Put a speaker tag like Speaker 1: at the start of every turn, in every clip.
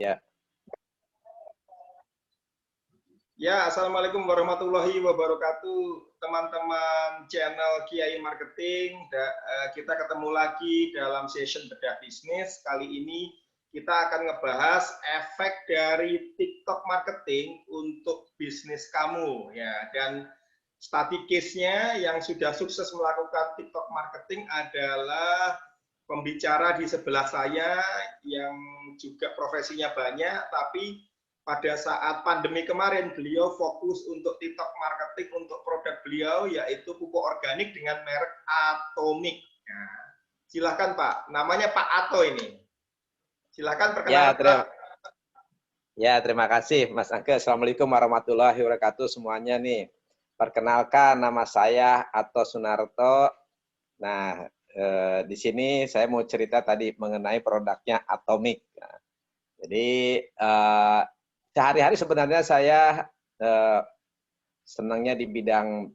Speaker 1: Ya.
Speaker 2: Ya, Assalamualaikum warahmatullahi wabarakatuh, teman-teman channel Kiai Marketing. Kita ketemu lagi dalam session bedah bisnis. Kali ini kita akan ngebahas efek dari TikTok marketing untuk bisnis kamu, ya. Dan study case-nya yang sudah sukses melakukan TikTok marketing adalah pembicara di sebelah saya yang juga profesinya banyak, tapi pada saat pandemi kemarin beliau fokus untuk TikTok marketing untuk produk beliau yaitu pupuk organik dengan merek Atomic. Nah, silakan Pak, namanya Pak Ato ini. Silakan perkenalkan.
Speaker 1: Terima kasih Mas Angke. Assalamualaikum warahmatullahi wabarakatuh semuanya nih. Perkenalkan, nama saya Ato Sunarto. Nah, di sini saya mau cerita tadi mengenai produknya Atomic. Nah, jadi sehari-hari sebenarnya saya senangnya di bidang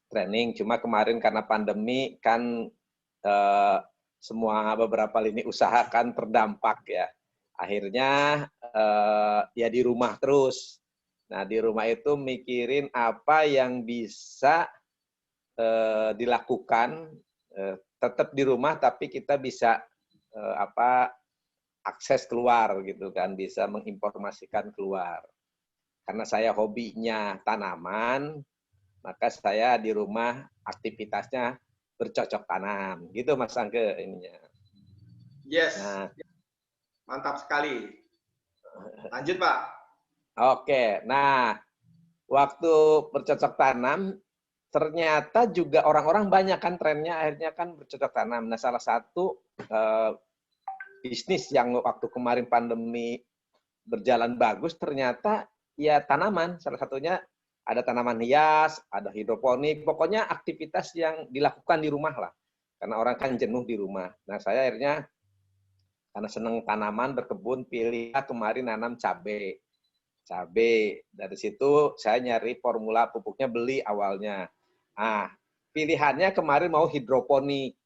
Speaker 1: training, cuma kemarin karena pandemi kan semua beberapa lini usaha kan terdampak ya. Akhirnya ya di rumah terus. Nah, di rumah itu mikirin apa yang bisa dilakukan, tetap di rumah tapi kita bisa akses keluar gitu kan, bisa menginformasikan keluar. Karena saya hobinya tanaman, maka saya di rumah aktivitasnya bercocok tanam. Gitu Mas Angke ininya.
Speaker 2: Yes, nah, mantap sekali. Lanjut Pak.
Speaker 1: Oke, nah waktu bercocok tanam, ternyata juga orang-orang banyak kan trennya akhirnya kan bercocok tanam. Nah salah satu bisnis yang waktu kemarin pandemi berjalan bagus ternyata ya tanaman. Salah satunya ada tanaman hias, ada hidroponik, pokoknya aktivitas yang dilakukan di rumah lah. Karena orang kan jenuh di rumah. Nah saya akhirnya karena senang tanaman, berkebun, pilih kemarin nanam cabai. Dari situ saya nyari formula pupuknya, beli awalnya. Nah, pilihannya kemarin mau hidroponik.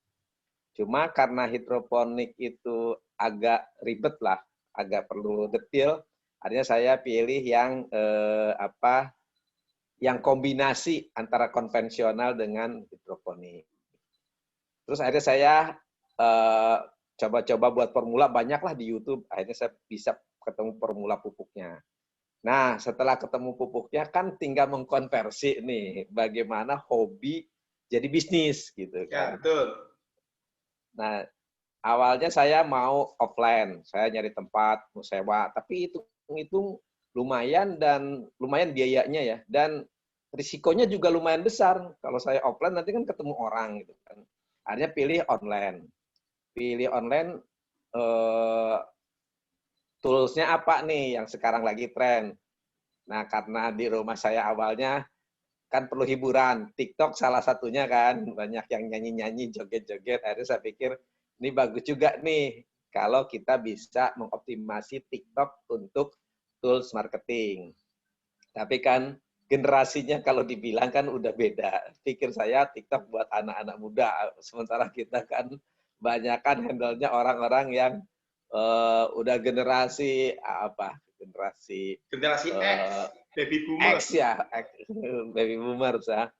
Speaker 1: Cuma karena hidroponik itu agak ribet lah, agak perlu detail. Akhirnya saya pilih yang yang kombinasi antara konvensional dengan hidroponik. Terus akhirnya saya coba-coba buat formula, banyaklah di YouTube. Akhirnya saya bisa ketemu formula pupuknya. Nah, setelah ketemu pupuknya kan tinggal mengkonversi nih, bagaimana hobi jadi bisnis gitu kan.
Speaker 2: Ya, betul.
Speaker 1: Nah, awalnya saya mau offline, saya nyari tempat, mau sewa, tapi itu lumayan dan lumayan biayanya ya, dan risikonya juga lumayan besar. Kalau saya offline nanti kan ketemu orang gitu kan. Akhirnya pilih online. Tools-nya apa nih yang sekarang lagi tren? Nah, karena di rumah saya awalnya kan perlu hiburan. TikTok salah satunya kan, banyak yang nyanyi-nyanyi, joget-joget. Akhirnya saya pikir, ini bagus juga nih kalau kita bisa mengoptimasi TikTok untuk tools marketing. Tapi kan generasinya kalau dibilang kan udah beda. Pikir saya TikTok buat anak-anak muda, sementara kita kan banyak kan handle-nya orang-orang yang udah generasi generasi
Speaker 2: X, baby boomer.
Speaker 1: X ya, baby boomer ya.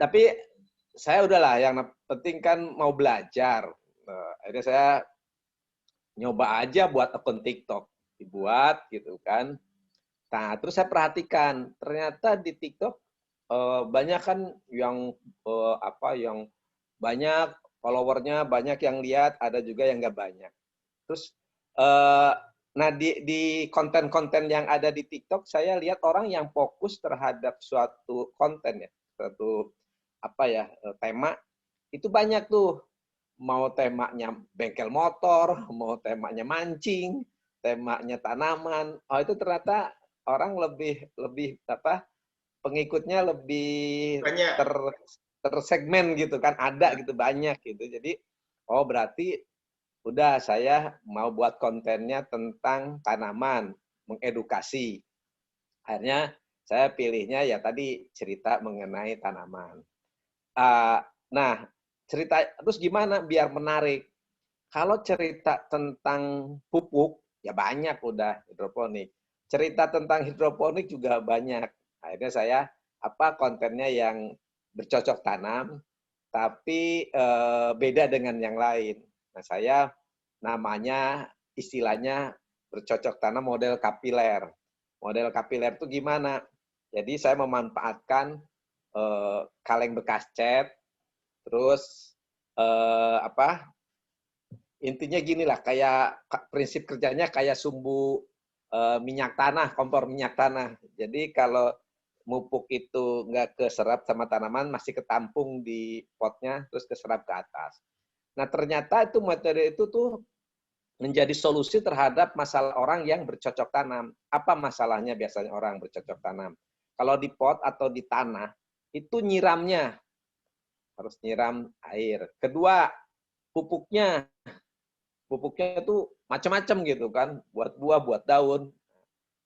Speaker 1: Tapi saya udahlah, yang penting kan mau belajar. Akhirnya saya nyoba aja buat akun TikTok, dibuat gitu kan. Nah, terus saya perhatikan, ternyata di TikTok banyak kan yang yang banyak followernya, banyak yang lihat, ada juga yang nggak banyak. Terus, nah di konten-konten yang ada di TikTok, saya lihat orang yang fokus terhadap suatu konten ya, suatu tema, itu banyak tuh. Mau temanya bengkel motor, mau temanya mancing, temanya tanaman. Oh itu ternyata orang lebih pengikutnya lebih tersegmen gitu kan, ada gitu banyak gitu. Jadi oh berarti udah saya mau buat kontennya tentang tanaman, mengedukasi. Akhirnya saya pilihnya ya tadi cerita mengenai tanaman. Nah, cerita terus gimana biar menarik? Kalau cerita tentang pupuk, banyak udah hidroponik. Cerita tentang hidroponik juga banyak. Akhirnya saya kontennya yang bercocok tanam, tapi beda dengan yang lain. Nah, saya namanya istilahnya bercocok tanam model kapiler. Model kapiler itu gimana? Jadi saya memanfaatkan kaleng bekas cat, terus intinya gini lah, kayak prinsip kerjanya kayak sumbu minyak tanah, kompor minyak tanah. Jadi kalau mupuk itu nggak keserap sama tanaman, masih ketampung di potnya, terus keserap ke atas. Nah, ternyata itu metode itu tuh menjadi solusi terhadap masalah orang yang bercocok tanam. Apa masalahnya biasanya orang bercocok tanam? Kalau di pot atau di tanah, itu nyiramnya. Harus nyiram air. Kedua, pupuknya. Pupuknya itu macam-macam gitu kan. Buat buah, buat daun.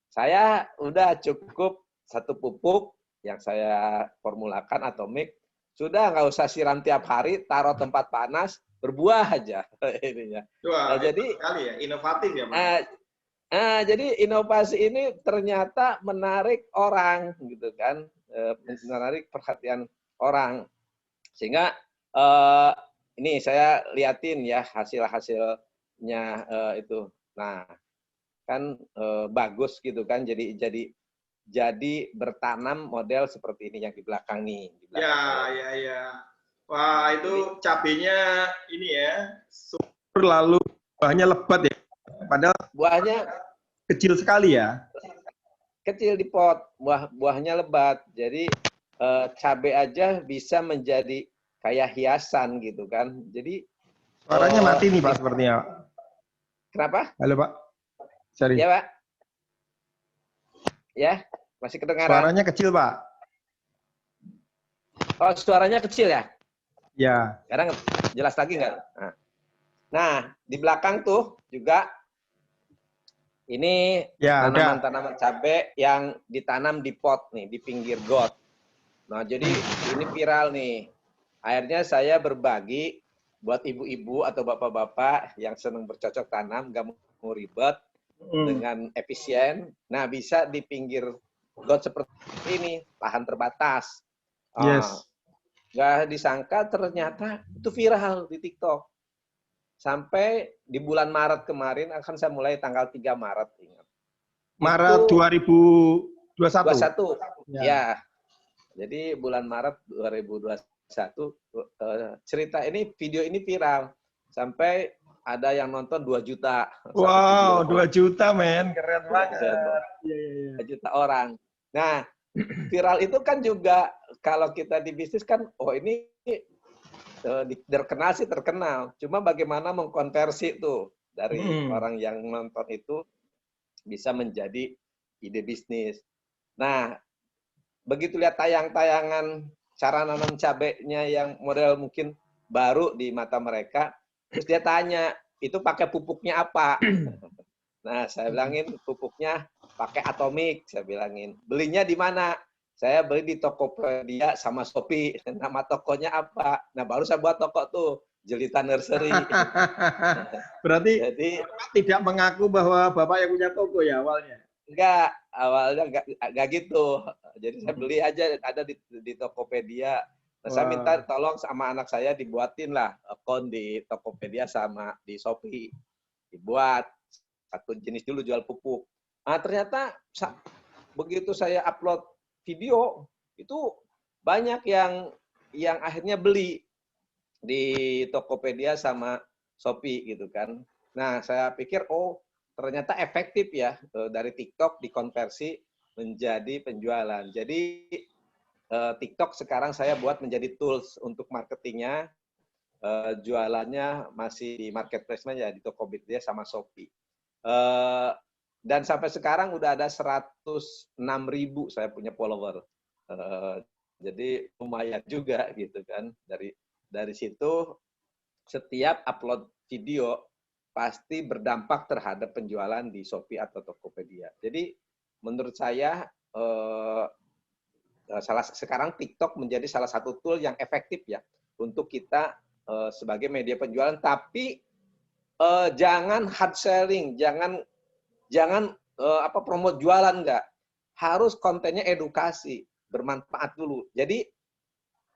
Speaker 1: Saya udah cukup satu pupuk yang saya formulakan atomik. Sudah nggak usah siram tiap hari, taruh tempat panas, berbuah aja ininya.
Speaker 2: Wah,
Speaker 1: Nah, jadi
Speaker 2: sekali ya, inovatif ya, Pak.
Speaker 1: jadi inovasi ini ternyata menarik orang gitu kan, menarik perhatian orang. Sehingga ini saya liatin ya hasil-hasilnya itu. Nah, kan bagus gitu kan, jadi bertanam model seperti ini yang di belakang nih. Di belakang
Speaker 2: Ya,
Speaker 1: saya.
Speaker 2: ya, ya. Wah,
Speaker 1: Nah,
Speaker 2: itu
Speaker 1: jadi
Speaker 2: cabenya ini ya, super lalu bahannya lebat ya. Padahal
Speaker 1: buahnya
Speaker 2: kecil sekali ya.
Speaker 1: kecil di pot, buahnya lebat. Jadi cabai aja bisa menjadi kayak hiasan gitu kan. Jadi
Speaker 2: Suaranya mati nih Pak sepertinya.
Speaker 1: kenapa?
Speaker 2: Halo Pak. Sorry.
Speaker 1: Ya Pak, ya masih kedengaran.
Speaker 2: Suaranya kecil Pak.
Speaker 1: Oh, suaranya kecil ya?
Speaker 2: Ya.
Speaker 1: Sekarang jelas lagi nggak? Nah, di belakang tuh juga ini
Speaker 2: Ya, udah.
Speaker 1: tanaman-tanaman cabai yang ditanam di pot nih, di pinggir got. Nah, jadi ini viral nih. Akhirnya saya berbagi buat ibu-ibu atau bapak-bapak yang senang bercocok tanam, nggak mau ribet, dengan efisien. Nah, bisa di pinggir got seperti ini, lahan terbatas.
Speaker 2: Yes.
Speaker 1: Nggak disangka ternyata itu viral di TikTok. Sampai di bulan Maret kemarin, akan saya mulai tanggal 3 Maret. Ingat.
Speaker 2: Maret
Speaker 1: Itu
Speaker 2: 2021.
Speaker 1: 21. Ya. Jadi bulan Maret 2021, cerita ini, video ini viral. Sampai ada yang nonton 2 juta.
Speaker 2: Wow, 2 juta men. Keren banget.
Speaker 1: 2 juta orang. Nah, viral itu kan juga kalau kita di bisnis kan, oh ini terkenal sih terkenal. Cuma bagaimana mengkonversi tuh dari orang yang nonton itu bisa menjadi ide bisnis. Nah, begitu lihat tayang-tayangan cara nanam cabenya yang model mungkin baru di mata mereka, terus dia tanya, itu pakai pupuknya apa? Nah, saya bilangin pupuknya pakai atomik, saya bilangin. Belinya di mana? Saya beli di Tokopedia sama Shopee. Nama tokonya apa? Nah, baru saya buat toko tuh, Jelita Nursery.
Speaker 2: Berarti
Speaker 1: Jadi
Speaker 2: Bapak tidak mengaku bahwa Bapak yang punya toko ya awalnya?
Speaker 1: enggak, awalnya enggak gitu. Jadi saya beli aja, ada di Tokopedia. Nah, saya minta tolong sama anak saya dibuatin lah akun di Tokopedia sama di Shopee. Dibuat satu jenis dulu jual pupuk. Nah, ternyata begitu saya upload video, itu banyak yang akhirnya beli di Tokopedia sama Shopee gitu kan. Nah, saya pikir oh ternyata efektif ya, dari TikTok dikonversi menjadi penjualan. Jadi TikTok sekarang saya buat menjadi tools untuk marketingnya, jualannya masih di marketplace-nya ya di Tokopedia sama Shopee. Dan sampai sekarang udah ada 106.000 saya punya follower. Jadi lumayan juga gitu kan. Dari situ setiap upload video pasti berdampak terhadap penjualan di Shopee atau Tokopedia. Jadi menurut saya sekarang TikTok menjadi salah satu tool yang efektif ya untuk kita sebagai media penjualan. Tapi jangan hard selling, jangan jangan promote jualan enggak. Harus kontennya edukasi, bermanfaat dulu. Jadi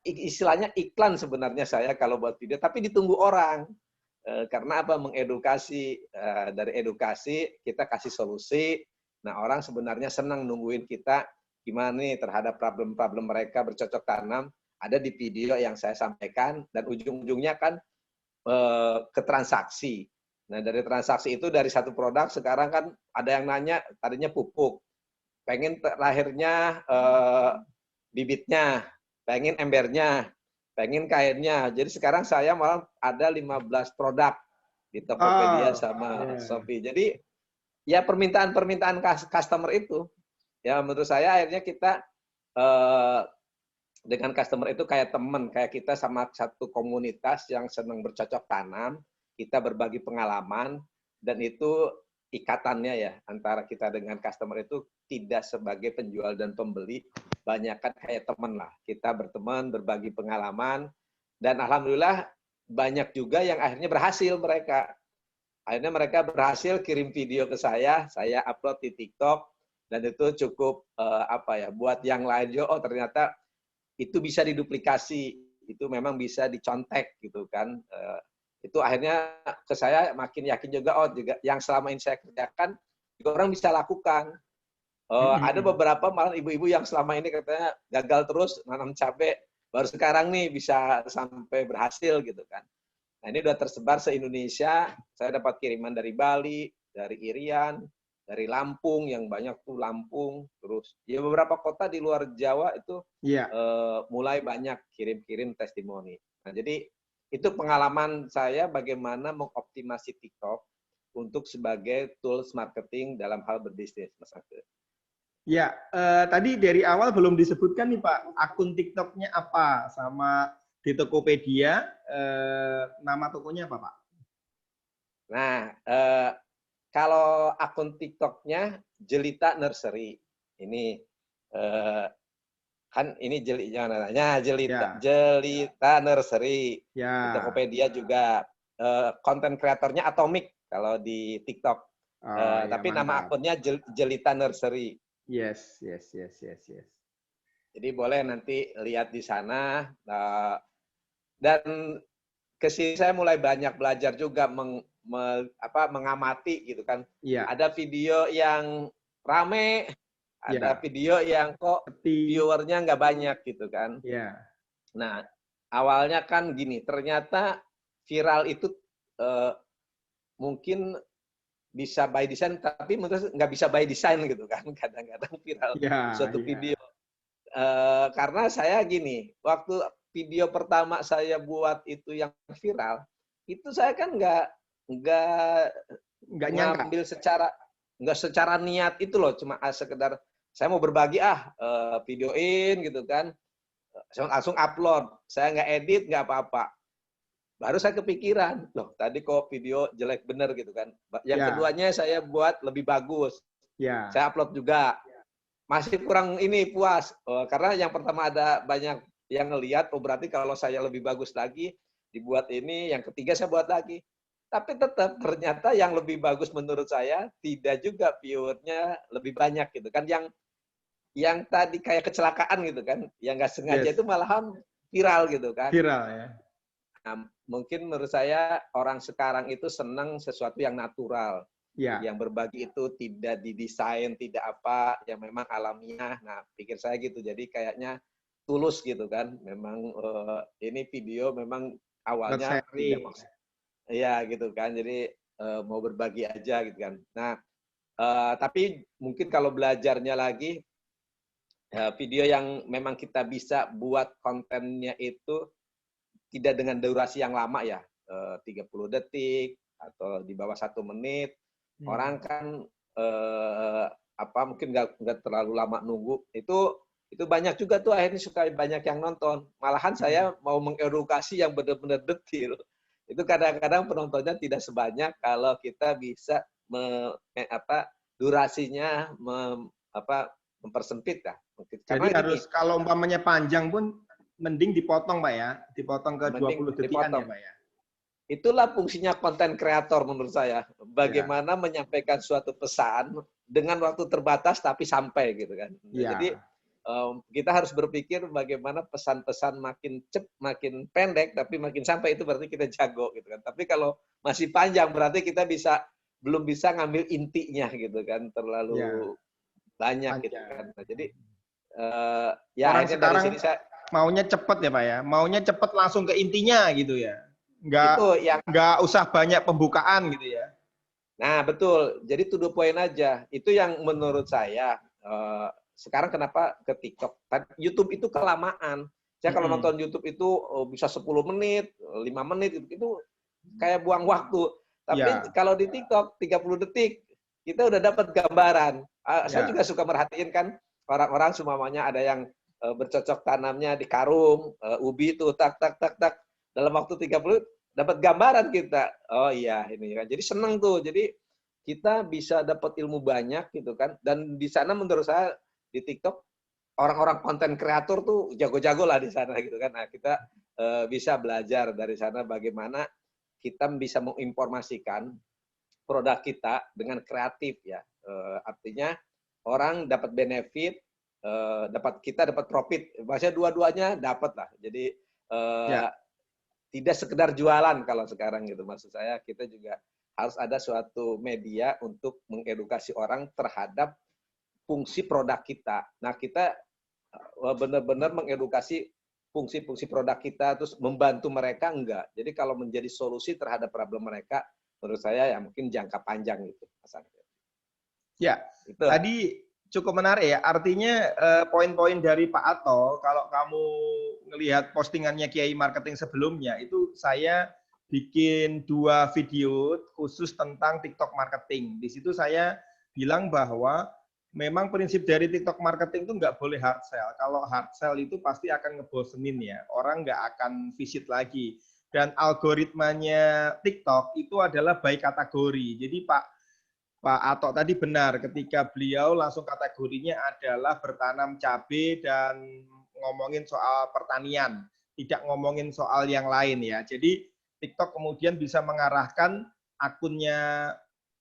Speaker 1: istilahnya iklan sebenarnya saya kalau buat video, tapi ditunggu orang. Karena apa? Mengedukasi, dari edukasi kita kasih solusi. Nah, orang sebenarnya senang nungguin kita gimana nih terhadap problem-problem mereka bercocok tanam, ada di video yang saya sampaikan, dan ujung-ujungnya kan ke transaksi. Nah, dari transaksi itu dari satu produk, sekarang kan ada yang nanya, tadinya pupuk, pengen lahirnya bibitnya, pengen embernya, pengen kainnya. Jadi sekarang saya malah ada 15 produk di Tokopedia sama Shopee. Jadi ya permintaan-permintaan customer itu, ya menurut saya akhirnya kita dengan customer itu kayak teman, kayak kita sama satu komunitas yang senang bercocok tanam, kita berbagi pengalaman, dan itu ikatannya ya antara kita dengan customer itu tidak sebagai penjual dan pembeli, banyakkan kayak teman lah. Kita berteman, berbagi pengalaman, dan alhamdulillah banyak juga yang akhirnya berhasil mereka. Akhirnya mereka berhasil kirim video ke saya upload di TikTok, dan itu cukup buat yang lain juga, oh ternyata itu bisa diduplikasi, itu memang bisa dicontek gitu kan. Itu akhirnya ke saya makin yakin juga, oh juga yang selama ini saya kerjakan juga orang bisa lakukan. Ada beberapa malah ibu-ibu yang selama ini katanya gagal terus nanam cabai, baru sekarang nih bisa sampai berhasil gitu kan. Nah, ini udah tersebar se-Indonesia. Saya dapat kiriman dari Bali, dari Irian, dari Lampung, yang banyak tuh Lampung. Terus ya beberapa kota di luar Jawa itu mulai banyak kirim-kirim testimoni. Nah, jadi itu pengalaman saya bagaimana mengoptimasi TikTok untuk sebagai tools marketing dalam hal berbisnis, Mas Angga.
Speaker 2: Ya, tadi dari awal belum disebutkan nih Pak, akun TikToknya apa, sama di Tokopedia, nama tokonya apa Pak?
Speaker 1: Nah, kalau akun TikToknya Jelita Nursery, ini kan ini Jelita Nursery.
Speaker 2: Ya.
Speaker 1: Di Tokopedia juga konten kreatornya Atomic kalau di TikTok. Tapi
Speaker 2: mantap.
Speaker 1: nama akunnya Jelita Nursery.
Speaker 2: Yes.
Speaker 1: Jadi boleh nanti lihat di sana. Dan kesini saya mulai banyak belajar juga mengamati gitu kan.
Speaker 2: Ya.
Speaker 1: Ada video yang rame, ada video yang kok viewernya nggak banyak gitu kan.
Speaker 2: Ya.
Speaker 1: Nah, awalnya kan gini, ternyata viral itu mungkin bisa by design, tapi menurut nggak bisa by design gitu kan. Kadang-kadang viral suatu video. Karena saya gini, waktu video pertama saya buat itu yang viral, itu saya kan nggak ngambil nggak secara niat itu loh, cuma sekedar saya mau berbagi videoin gitu kan, saya langsung upload, saya nggak edit nggak apa-apa. Baru saya kepikiran, loh tadi kok video jelek bener gitu kan. Yang keduanya saya buat lebih bagus, saya upload juga. Masih kurang puas, karena yang pertama ada banyak yang ngelihat, oh berarti kalau saya lebih bagus lagi, dibuat ini, yang ketiga saya buat lagi. Tapi tetap ternyata yang lebih bagus menurut saya tidak juga viewernya lebih banyak gitu kan. Yang tadi kayak kecelakaan gitu kan, yang nggak sengaja itu malahan viral gitu kan.
Speaker 2: Viral ya.
Speaker 1: Nah, mungkin menurut saya orang sekarang itu senang sesuatu yang natural. Yang berbagi itu tidak didesain, tidak apa, yang memang alamiah. Nah, pikir saya gitu. Jadi kayaknya tulus gitu kan. Memang ini video memang awalnya tidak maksud. Iya gitu kan. Jadi mau berbagi aja gitu kan. Nah, tapi mungkin kalau belajarnya lagi, video yang memang kita bisa buat kontennya itu tidak dengan durasi yang lama ya, 30 detik atau di bawah 1 menit. Orang kan mungkin nggak terlalu lama nunggu. Itu banyak juga tuh akhirnya suka banyak yang nonton. Malahan saya mau mengedukasi yang benar-benar detil. Itu kadang-kadang penontonnya tidak sebanyak kalau kita bisa durasinya mempersempit lah.
Speaker 2: Jadi harus kalau umpamanya panjang pun mending dipotong Pak ya, dipotong ke 20 detikan ya Pak ya.
Speaker 1: itulah fungsinya konten kreator menurut saya. Bagaimana menyampaikan suatu pesan dengan waktu terbatas tapi sampai gitu kan. Nah, jadi kita harus berpikir bagaimana pesan-pesan makin pendek tapi makin sampai, itu berarti kita jago gitu kan. Tapi kalau masih panjang berarti kita belum bisa ngambil intinya gitu kan, terlalu banyak gitu kan. Nah, jadi ya
Speaker 2: orang
Speaker 1: akhirnya dari
Speaker 2: sekarang
Speaker 1: sini saya
Speaker 2: maunya cepet ya Pak ya, maunya cepet langsung ke intinya gitu ya,
Speaker 1: itu yang
Speaker 2: nggak usah banyak pembukaan gitu ya.
Speaker 1: nah betul, jadi to the point aja. Itu yang menurut saya sekarang kenapa ke TikTok. YouTube itu kelamaan. Saya kalau nonton YouTube itu bisa 10 menit, 5 menit, itu kayak buang waktu. Tapi kalau di TikTok 30 detik, kita udah dapat gambaran. Saya juga suka merhatiin kan, orang-orang semuanya ada yang bercocok tanamnya di karung, ubi itu tak tak tak tak. Dalam waktu 30 dapat gambaran kita. Oh iya, ini kan. Jadi seneng tuh. Jadi kita bisa dapat ilmu banyak gitu kan. Dan di sana menurut saya di TikTok orang-orang konten kreator tuh jago-jago lah di sana gitu kan. Nah, kita bisa belajar dari sana bagaimana kita bisa menginformasikan produk kita dengan kreatif ya. Artinya orang dapat benefit, kita dapat profit. Maksudnya dua-duanya dapat lah. Jadi tidak sekedar jualan kalau sekarang gitu. Maksud saya kita juga harus ada suatu media untuk mengedukasi orang terhadap fungsi produk kita. Nah, kita benar-benar mengedukasi fungsi-fungsi produk kita, terus membantu mereka enggak. Jadi kalau menjadi solusi terhadap problem mereka, menurut saya ya mungkin jangka panjang gitu.
Speaker 2: Ya,
Speaker 1: itu.
Speaker 2: Tadi cukup menarik ya. Artinya poin-poin dari Pak Ato, kalau kamu ngelihat postingannya Kiai Marketing sebelumnya, itu saya bikin 2 video khusus tentang TikTok marketing. Di situ saya bilang bahwa memang prinsip dari TikTok marketing itu nggak boleh hard sell. Kalau hard sell itu pasti akan ngebosenin ya. Orang nggak akan visit lagi. Dan algoritmanya TikTok itu adalah by kategori. Jadi Pak Atok tadi benar ketika beliau langsung kategorinya adalah bertanam cabai dan ngomongin soal pertanian, tidak ngomongin soal yang lain ya. Jadi TikTok kemudian bisa mengarahkan akunnya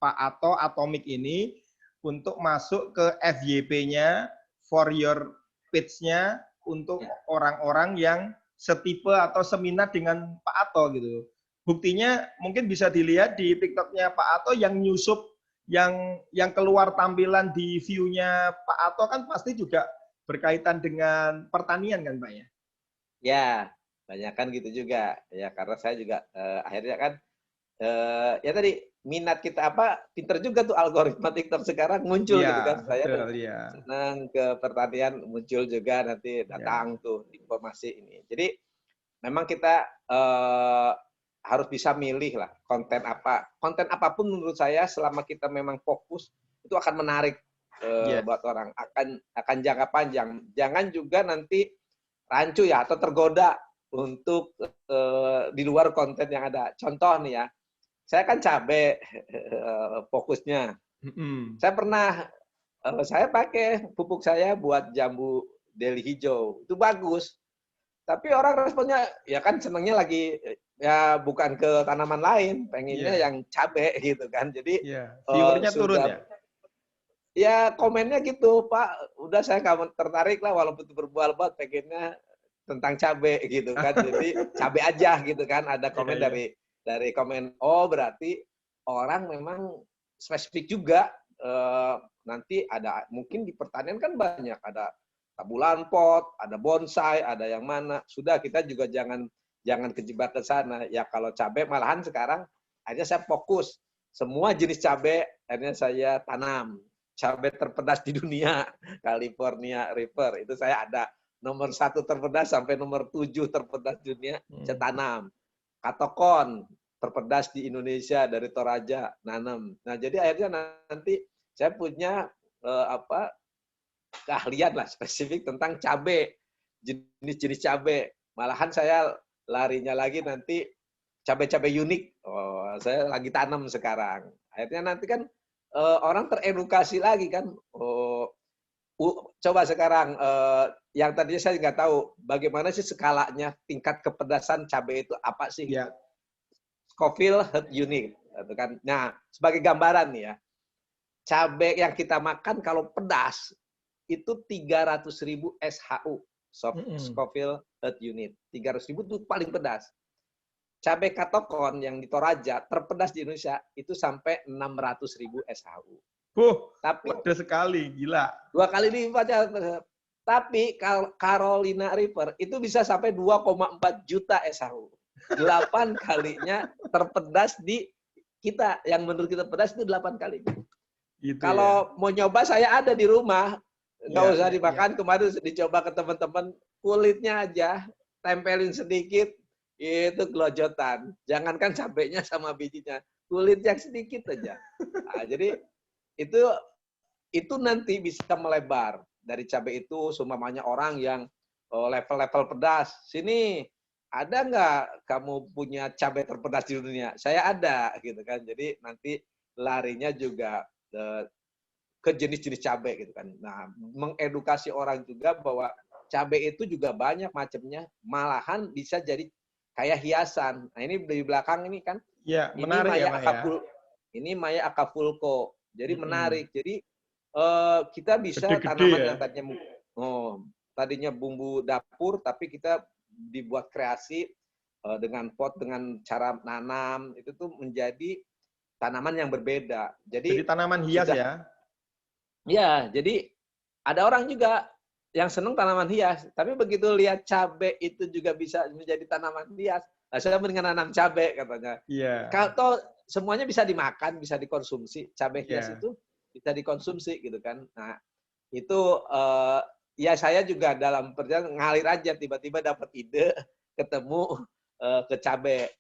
Speaker 2: Pak Ato Atomic ini untuk masuk ke FYP-nya, for your page-nya untuk orang-orang yang setipe atau seminat dengan Pak Ato gitu. Buktinya mungkin bisa dilihat di TikTok-nya Pak Ato yang nyusup yang keluar tampilan di view-nya Pak Ato kan pasti juga berkaitan dengan pertanian kan Pak ya?
Speaker 1: Ya, banyak kan gitu juga. Ya karena saya juga akhirnya kan ya tadi minat kita apa, pinter juga tuh algoritma TikTok sekarang muncul gitu kan. Saya senang ke pertanian, muncul juga nanti datang tuh informasi ini. Jadi memang kita harus bisa milih lah konten apa. Konten apapun menurut saya selama kita memang fokus itu akan menarik buat orang, akan jangka panjang. Jangan juga nanti rancu ya atau tergoda untuk di luar konten yang ada. Contoh nih ya, saya kan cabai fokusnya. Saya pernah saya pakai pupuk saya buat jambu deli hijau, itu bagus. Tapi orang responnya ya kan senangnya lagi ya bukan ke tanaman lain, pengennya yang cabai gitu kan. Jadi
Speaker 2: viewernya turun ya?
Speaker 1: Ya komennya gitu, Pak. Udah saya nggak tertarik lah, walaupun itu berbuah-buah, pengennya tentang cabai gitu kan. Jadi cabai aja gitu kan. Ada komen dari komen. Oh berarti orang memang spesifik juga. Nanti ada mungkin di pertanian kan banyak, ada tabulan pot, ada bonsai, ada yang mana. Sudah kita juga jangan kejebak ke sana. Ya kalau cabai malahan sekarang akhirnya saya fokus semua jenis cabai akhirnya saya tanam. Cabai terpedas di dunia, California Reaper, itu saya ada nomor 1 terpedas sampai nomor 7 terpedas di dunia, saya tanam. Katokon terpedas di Indonesia dari Toraja, nanam. Nah jadi akhirnya nanti saya punya keahlian lah spesifik tentang cabai, jenis-jenis cabai. Malahan saya larinya lagi nanti cabai-cabai unik. Oh, saya lagi tanam sekarang. Akhirnya nanti kan orang teredukasi lagi kan. Oh, coba sekarang yang tadinya saya nggak tahu bagaimana sih skalanya tingkat kepedasan cabai itu apa sih?
Speaker 2: Ya.
Speaker 1: Scoville Herd Unit, gitu kan. Nah, sebagai gambaran nih ya, cabai yang kita makan kalau pedas itu 300.000 SHU, Scoville Herd Unit. 300.000 itu paling pedas. Cabai katokon yang di Toraja terpedas di Indonesia itu sampai 600.000 SHU.
Speaker 2: Tapi pedas sekali, gila.
Speaker 1: 2 kali lipat ya. Tapi Carolina Reaper itu bisa sampai 2,4 juta SHU. 8 kalinya terpedas di kita. Yang menurut kita pedas itu 8 kali.
Speaker 2: Gitu
Speaker 1: kalau mau nyoba saya ada di rumah. Nggak usah dimakan.
Speaker 2: Ya.
Speaker 1: Kemarin dicoba ke teman-teman. Kulitnya aja. Tempelin sedikit. Itu gelojotan. Jangankan cabenya sama bijinya. Kulit yang sedikit aja. Nah, jadi itu nanti bisa melebar. Dari cabai itu seumpamanya orang yang level-level pedas. Sini, ada nggak kamu punya cabai terpedas di dunia? Saya ada, gitu kan. Jadi nanti larinya juga ke jenis-jenis cabai, gitu kan. Nah, mengedukasi orang juga bahwa cabai itu juga banyak macamnya. Malahan bisa jadi kayak hiasan. Nah, ini di belakang ini kan.
Speaker 2: Ya, menarik ya, Pak ya.
Speaker 1: Ini Maya Acapulco. Jadi menarik. Jadi kita bisa
Speaker 2: Gede-gede
Speaker 1: tanaman
Speaker 2: ya?
Speaker 1: yang tadinya bumbu dapur, tapi kita dibuat kreasi dengan pot, dengan cara nanam, itu tuh menjadi tanaman yang berbeda.
Speaker 2: Jadi tanaman hias ya?
Speaker 1: Ya, jadi ada orang juga yang senang tanaman hias, tapi begitu lihat cabai itu juga bisa menjadi tanaman hias, nah, saya mendingan nanam cabai katanya.
Speaker 2: Iya.
Speaker 1: Kalau semuanya bisa dimakan, bisa dikonsumsi, cabai hias
Speaker 2: Yeah.
Speaker 1: itu bisa dikonsumsi gitu kan. Nah, itu ya saya juga dalam perjalanan ngalir aja, tiba-tiba dapat ide, ketemu ke cabai.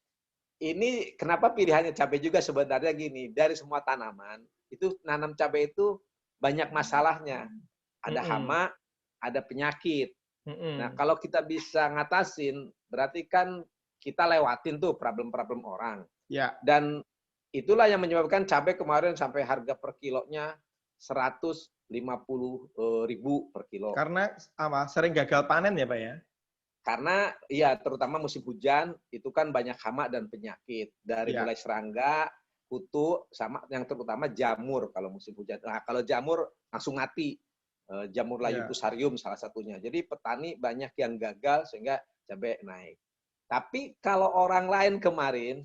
Speaker 1: Ini kenapa pilihannya cabai juga sebenarnya gini, dari semua tanaman, itu nanam cabai itu banyak masalahnya. Ada hama, ada penyakit. Nah, kalau kita bisa ngatasin, berarti kan kita lewatin tuh problem-problem orang.
Speaker 2: Ya.
Speaker 1: Dan itulah yang menyebabkan cabai kemarin sampai harga per kilonya 150.000 per kilo.
Speaker 2: Karena sering gagal panen ya, Pak ya?
Speaker 1: Karena ya terutama musim hujan itu kan banyak hama dan penyakit. Dari mulai serangga, kutu, sama yang terutama jamur kalau musim hujan. Nah, kalau jamur langsung mati. Jamur layu fusarium salah satunya. Jadi petani banyak yang gagal sehingga cabai naik. Tapi kalau orang lain kemarin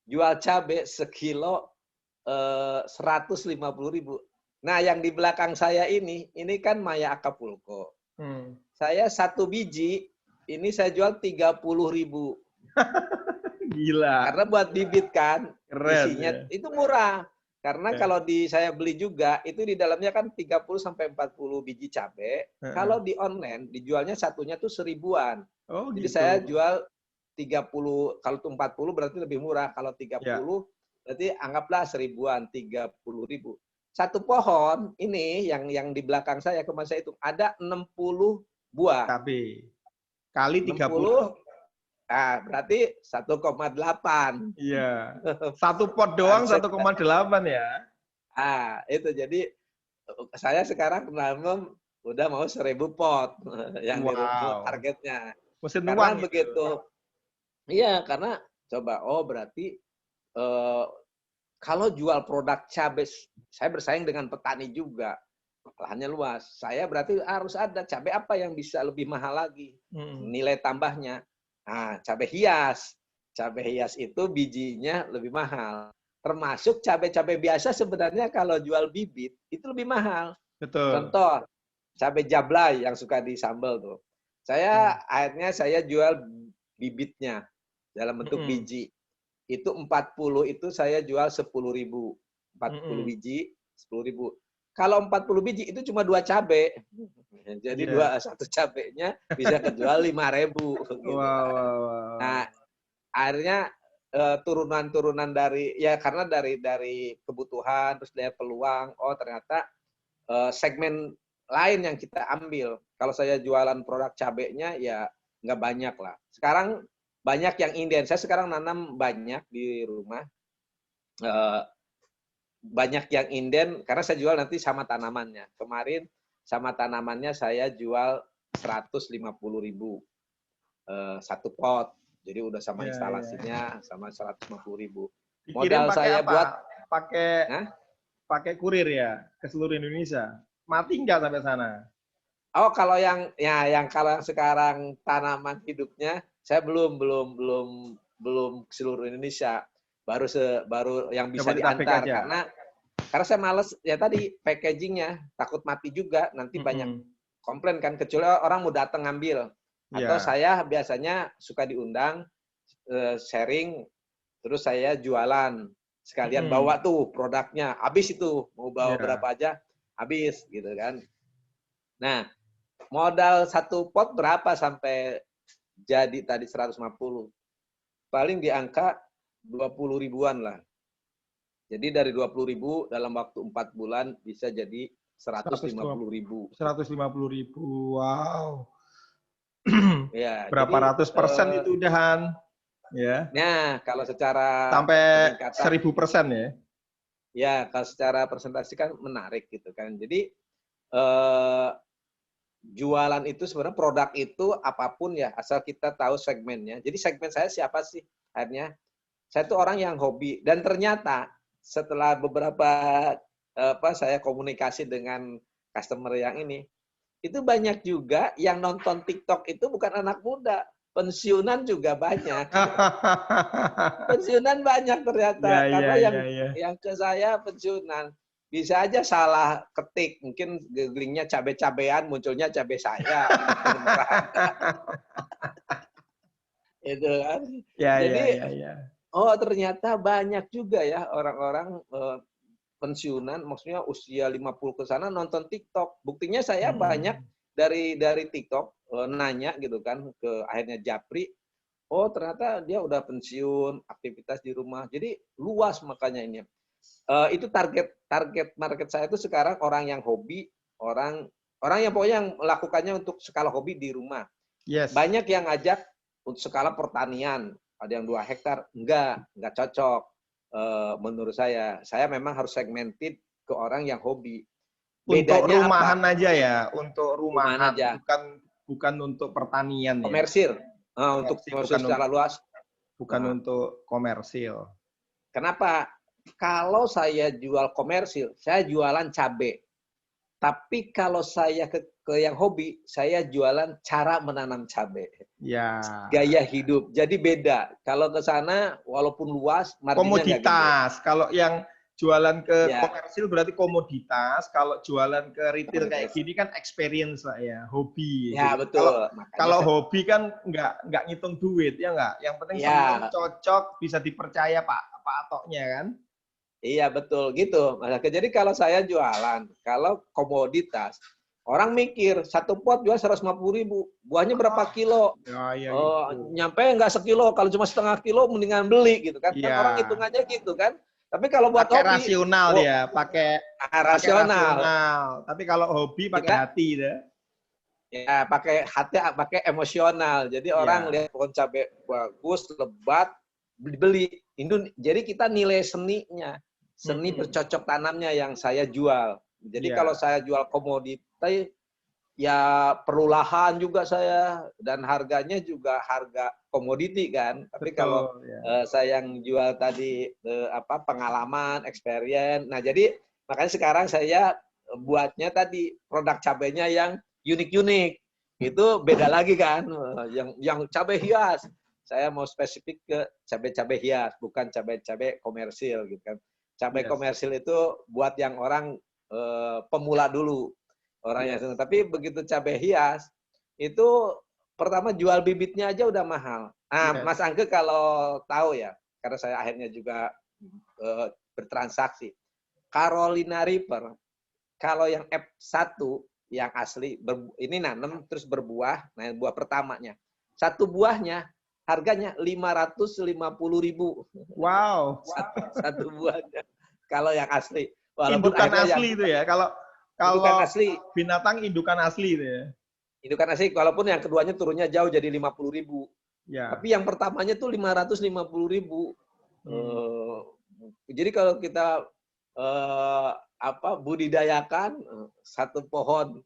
Speaker 1: jual cabai sekilo 150.000. Nah, yang di belakang saya ini kan Maya Acapulco. Saya satu biji ini saya jual 30.000.
Speaker 2: Gila.
Speaker 1: Karena buat bibit kan,
Speaker 2: keren,
Speaker 1: isinya itu murah. Karena kalau saya beli juga itu di dalamnya kan 30 sampai 40 biji cabai. Kalau di online dijualnya satunya tuh 1.000-an.
Speaker 2: Oh,
Speaker 1: jadi
Speaker 2: gitu.
Speaker 1: saya jual 30, kalau tuh 40 berarti lebih murah. Kalau 30 berarti anggaplah 1.000-an, 30.000. Satu pohon ini yang di belakang saya kemarin saya hitung ada 60 buah.
Speaker 2: Cabai. Kali 30.
Speaker 1: Nah, berarti 1,8.
Speaker 2: Iya. Satu pot doang 1,8 ya.
Speaker 1: Ah, itu jadi saya sekarang menanam udah mau 1.000 pot yang di rumah targetnya.
Speaker 2: Mesin
Speaker 1: karena
Speaker 2: uang
Speaker 1: begitu. Iya, karena coba berarti kalau jual produk cabai, saya bersaing dengan petani juga. Lahannya luas. Saya berarti harus ada cabai apa yang bisa lebih mahal lagi. Nilai tambahnya. Nah, cabai hias. Cabai hias itu bijinya lebih mahal. Termasuk cabai-cabai biasa sebenarnya kalau jual bibit itu lebih mahal.
Speaker 2: Betul.
Speaker 1: Contoh, cabai jablay yang suka di sambal tuh. Akhirnya saya jual bibitnya dalam bentuk biji. Itu 40 itu saya jual 10.000. 40 biji 10.000. Kalau 40 biji itu cuma 2 cabai. Jadi satu cabainya bisa kejual 5.000 gitu. Nah, akhirnya turunan-turunan dari karena dari kebutuhan terus dari peluang, ternyata segmen lain yang kita ambil. Kalau saya jualan produk cabainya ya nggak banyak lah. Sekarang banyak yang inden. Saya sekarang nanam banyak di rumah. Banyak yang inden karena saya jual nanti sama tanamannya. Kemarin sama tanamannya saya jual 150.000 satu pot. Jadi udah sama
Speaker 2: Ya,
Speaker 1: instalasinya sama 150.000.
Speaker 2: Dikirim
Speaker 1: Modal
Speaker 2: pakai
Speaker 1: saya
Speaker 2: apa?
Speaker 1: buat,
Speaker 2: Pakai
Speaker 1: nah,
Speaker 2: pakai kurir ya ke seluruh Indonesia. Mati nggak sampai sana?
Speaker 1: oh kalau kalau yang sekarang tanaman hidupnya saya belum ke seluruh Indonesia. Baru yang bisa
Speaker 2: Jabodetabek
Speaker 1: diantar
Speaker 2: aja.
Speaker 1: karena saya males ya tadi packagingnya, takut mati juga nanti banyak komplain kan, kecuali orang mau datang ngambil. Atau
Speaker 2: Ya.
Speaker 1: saya biasanya suka diundang sharing, terus saya jualan sekalian bawa tuh produknya, habis itu mau bawa
Speaker 2: Ya.
Speaker 1: berapa aja habis gitu kan. Nah, modal satu pot berapa sampai jadi tadi 150? Paling di angka 20 ribuan lah. Jadi dari 20.000 dalam waktu 4 bulan bisa jadi 150.000.
Speaker 2: 150.000. Wow.
Speaker 1: Ya,
Speaker 2: Berapa
Speaker 1: jadi
Speaker 2: ratus persen itu udahan? Ya.
Speaker 1: nah kalau secara
Speaker 2: Sampai
Speaker 1: peningkatan
Speaker 2: 1000% ya.
Speaker 1: ya kalau secara presentasi kan menarik gitu kan. Jadi eh, jualan itu sebenarnya produk itu apapun ya asal kita tahu segmennya. Jadi segmen saya siapa sih? Akhirnya saya tuh orang yang hobi dan ternyata setelah beberapa saya komunikasi dengan customer yang ini, itu banyak juga yang nonton TikTok itu bukan anak muda, pensiunan juga banyak. Pensiunan banyak ternyata
Speaker 2: Ya,
Speaker 1: karena
Speaker 2: ya, ya.
Speaker 1: yang ke saya pensiunan. Bisa aja salah ketik, mungkin googlingnya cabe-cabean, munculnya cabe saya. Itu kan.
Speaker 2: Ya,
Speaker 1: Jadi,
Speaker 2: ya, ya, ya.
Speaker 1: oh ternyata banyak juga ya orang-orang pensiunan, maksudnya usia 50 ke sana nonton TikTok. Buktinya saya banyak dari TikTok nanya gitu kan ke akhirnya Japri, oh ternyata dia udah pensiun, aktivitas di rumah. Jadi luas makanya ini. Itu target market saya itu sekarang orang yang hobi, orang yang pokoknya yang melakukannya untuk skala hobi di rumah.
Speaker 2: Yes.
Speaker 1: Banyak yang ngajak untuk skala pertanian, ada yang 2 hektar, enggak cocok. Menurut saya memang harus segmented ke orang yang hobi.
Speaker 2: Untuk
Speaker 1: Bedanya
Speaker 2: rumahan
Speaker 1: apa?
Speaker 2: aja ya, untuk
Speaker 1: Rumahan
Speaker 2: rumahan,
Speaker 1: aja,
Speaker 2: bukan untuk pertanian ya.
Speaker 1: komersil. Untuk
Speaker 2: Komersil,
Speaker 1: komersil secara luas.
Speaker 2: bukan untuk komersil.
Speaker 1: Kenapa? Kalau saya jual komersil, saya jualan cabai. Tapi kalau saya ke yang hobi, saya jualan cara menanam cabai.
Speaker 2: Ya.
Speaker 1: Gaya hidup. Jadi beda. Kalau ke sana, walaupun luas, marginnya nggak gede.
Speaker 2: Komoditas. Kalau yang jualan ke
Speaker 1: Ya,
Speaker 2: komersil berarti komoditas. Kalau jualan ke retail kayak
Speaker 1: komoditas.
Speaker 2: gini kan experience lah ya, hobi.
Speaker 1: Ya,
Speaker 2: Jadi
Speaker 1: betul. Makanya
Speaker 2: kalau hobi kan nggak ngitung duit ya nggak. Yang penting senang,
Speaker 1: ya,
Speaker 2: cocok, bisa dipercaya Pak Atoknya kan.
Speaker 1: iya betul gitu. Jadi kalau saya jualan, kalau komoditas, orang mikir satu pot jual 150.000, buahnya berapa kilo?
Speaker 2: Ya
Speaker 1: Oh,
Speaker 2: gitu.
Speaker 1: nyampe nggak sekilo, kalau cuma setengah kilo mendingan beli gitu kan. Kan
Speaker 2: Iya.
Speaker 1: orang hitungannya gitu kan. Tapi kalau buat
Speaker 2: Pakai
Speaker 1: hobi,
Speaker 2: rasional
Speaker 1: oh,
Speaker 2: dia, pakai
Speaker 1: rasional.
Speaker 2: rasional. Tapi kalau hobi pakai
Speaker 1: Kita
Speaker 2: hati deh.
Speaker 1: ya pakai hati, pakai emosional. Jadi orang
Speaker 2: Ya.
Speaker 1: lihat pohon cabai bagus, lebat, beli. Jadi kita nilai seninya, seni bercocok tanamnya yang saya jual. Jadi kalau
Speaker 2: Ya.
Speaker 1: saya jual komoditas, ya perlu lahan juga saya, dan harganya juga harga komoditi kan. Tapi kalau
Speaker 2: Betul. Ya.
Speaker 1: saya yang jual tadi pengalaman, experience. Nah jadi makanya sekarang saya buatnya tadi produk cabainya yang unik-unik. Itu beda lagi kan. Yang cabai hias. Saya mau spesifik ke cabai-cabai hias, bukan cabai-cabai komersil gitu kan. Cabai
Speaker 2: Yes.
Speaker 1: komersil itu buat yang orang pemula dulu. Orang yang senang. Tapi begitu cabai hias, itu pertama jual bibitnya aja udah mahal. Nah,
Speaker 2: Yes.
Speaker 1: Mas Angke kalau tahu ya, karena saya akhirnya juga bertransaksi. Carolina Reaper, kalau yang F1 yang asli, ini nanam terus berbuah, nah buah pertamanya. Satu buahnya harganya 550.000.
Speaker 2: Wow.
Speaker 1: Satu buahnya. Kalau yang asli. Walaupun
Speaker 2: Indukan
Speaker 1: akhirnya
Speaker 2: asli itu ya. Kalau
Speaker 1: indukan asli.
Speaker 2: binatang indukan asli itu ya.
Speaker 1: Indukan asli, walaupun yang keduanya turunnya jauh jadi 50.000.
Speaker 2: Ya.
Speaker 1: Tapi yang pertamanya tuh 550.000. Jadi kalau kita budidayakan satu pohon,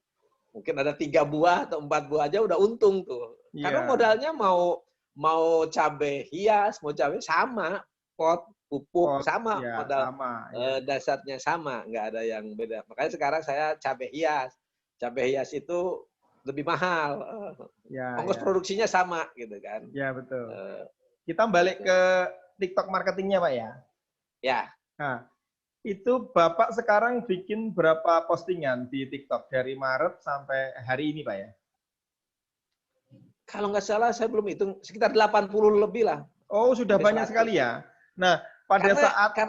Speaker 1: mungkin ada 3 buah atau 4 buah aja udah untung tuh. Karena
Speaker 2: Ya.
Speaker 1: modalnya mau mau cabai hias, mau cabai sama, pot, pupuk
Speaker 2: Oh,
Speaker 1: sama,
Speaker 2: ya
Speaker 1: modal
Speaker 2: sama. Ya.
Speaker 1: dasarnya sama, nggak ada yang beda. Makanya sekarang saya cabai hias. Cabai hias itu lebih mahal.
Speaker 2: Ya,
Speaker 1: Ongkos
Speaker 2: ya.
Speaker 1: produksinya sama gitu kan.
Speaker 2: Ya, betul.
Speaker 1: Eh,
Speaker 2: Kita balik
Speaker 1: gitu.
Speaker 2: ke TikTok marketingnya, Pak ya.
Speaker 1: Ya,
Speaker 2: Nah, itu Bapak sekarang bikin berapa postingan di TikTok dari Maret sampai hari ini, Pak ya?
Speaker 1: kalau nggak salah saya belum hitung, sekitar 80 lebih lah.
Speaker 2: Oh, sudah
Speaker 1: Sampai
Speaker 2: banyak
Speaker 1: 100.
Speaker 2: sekali ya. Nah, pada
Speaker 1: Karena
Speaker 2: saat
Speaker 1: kan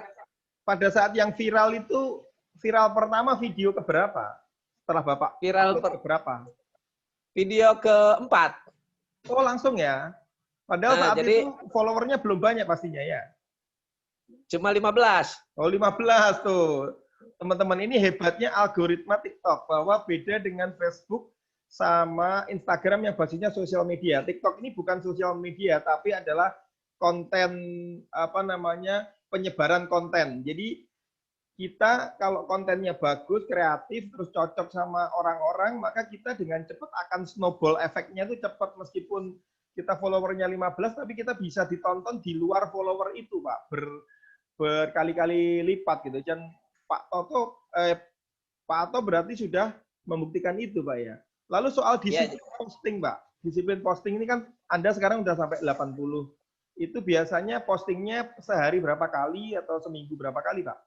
Speaker 2: pada saat yang viral itu, viral pertama video keberapa? Setelah Bapak
Speaker 1: viral
Speaker 2: upload keberapa?
Speaker 1: video keempat.
Speaker 2: Oh, langsung ya. Padahal saat
Speaker 1: Jadi
Speaker 2: itu followernya belum banyak pastinya ya.
Speaker 1: cuma 15.
Speaker 2: Oh, 15 tuh. Teman-teman, ini hebatnya algoritma TikTok, bahwa beda dengan Facebook sama Instagram yang basisnya sosial media. TikTok ini bukan sosial media, tapi adalah konten, apa namanya, penyebaran konten. Jadi kita kalau kontennya bagus, kreatif, terus cocok sama orang-orang, maka kita dengan cepat akan snowball efeknya itu cepat. Meskipun kita followernya 15, tapi kita bisa ditonton di luar follower itu, Pak. Berkali-kali lipat gitu. Dan Pak Toto, Pak Ato berarti sudah membuktikan itu, Pak ya. Lalu soal
Speaker 1: Ya,
Speaker 2: disiplin posting, Pak. Disiplin posting ini kan Anda sekarang sudah sampai 80. Itu biasanya postingnya sehari berapa kali atau seminggu berapa kali, Pak?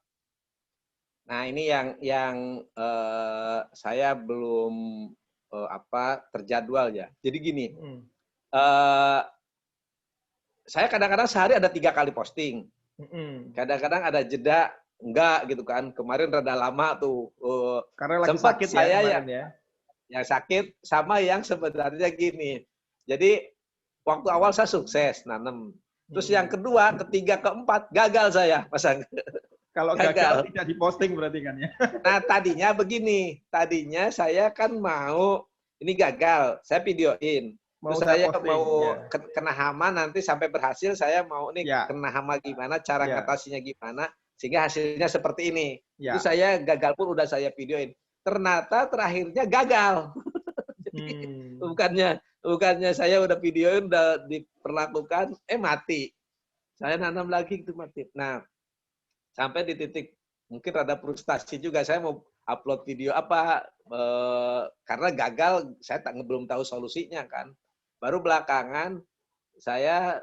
Speaker 1: nah ini yang saya belum terjadwal ya. Jadi gini, eh, saya kadang-kadang sehari ada 3 kali posting. Kadang-kadang ada jeda enggak gitu kan. Kemarin rada lama tuh.
Speaker 2: Karena lagi
Speaker 1: Sempat
Speaker 2: sakit ya
Speaker 1: saya
Speaker 2: kemarin ya.
Speaker 1: yang sakit sama yang sebenarnya gini. Jadi waktu awal saya sukses nanam. Terus yang kedua, ketiga, keempat gagal saya pasang.
Speaker 2: Kalau gagal tidak diposting berarti kan ya.
Speaker 1: Nah, tadinya begini. Tadinya saya kan mau, ini gagal, saya videoin.
Speaker 2: Mau
Speaker 1: Terus
Speaker 2: saya
Speaker 1: saya
Speaker 2: posting,
Speaker 1: mau
Speaker 2: ya.
Speaker 1: kena hama nanti sampai berhasil, saya mau nih
Speaker 2: Ya.
Speaker 1: kena hama gimana, cara
Speaker 2: Ya.
Speaker 1: ngatasinya gimana, sehingga hasilnya seperti ini.
Speaker 2: Ya.
Speaker 1: Itu saya gagal pun udah saya videoin. Ternyata terakhirnya gagal. Bukannya saya udah videoin, udah diperlakukan, mati. Saya nanam lagi itu mati. Nah, sampai di titik mungkin rada frustasi juga, saya mau upload video apa, karena gagal, saya belum tahu solusinya kan. Baru belakangan saya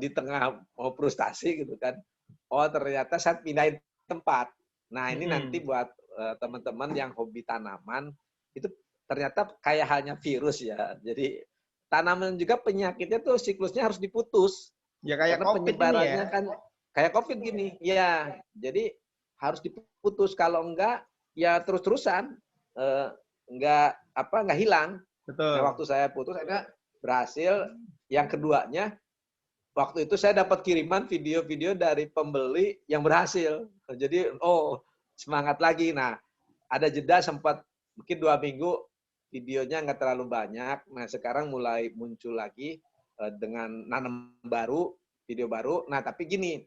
Speaker 1: di tengah mau frustasi gitu kan, oh ternyata saya pindahin tempat. Nah ini nanti buat teman-teman yang hobi tanaman, itu ternyata kayak halnya virus ya. Jadi tanaman juga penyakitnya tuh siklusnya harus diputus.
Speaker 2: Ya kayak
Speaker 1: Karena
Speaker 2: COVID
Speaker 1: penyebarannya
Speaker 2: ini ya.
Speaker 1: kan kayak COVID gini, ya. Jadi harus diputus, kalau enggak ya terus-terusan enggak hilang.
Speaker 2: Betul.
Speaker 1: Nah, waktu saya putus akhirnya berhasil. Yang keduanya, waktu itu saya dapat kiriman video-video dari pembeli yang berhasil. Jadi semangat lagi. Nah, ada jeda sempat mungkin 2 minggu videonya nggak terlalu banyak. Nah, sekarang mulai muncul lagi dengan nanam baru, video baru. Nah, tapi gini,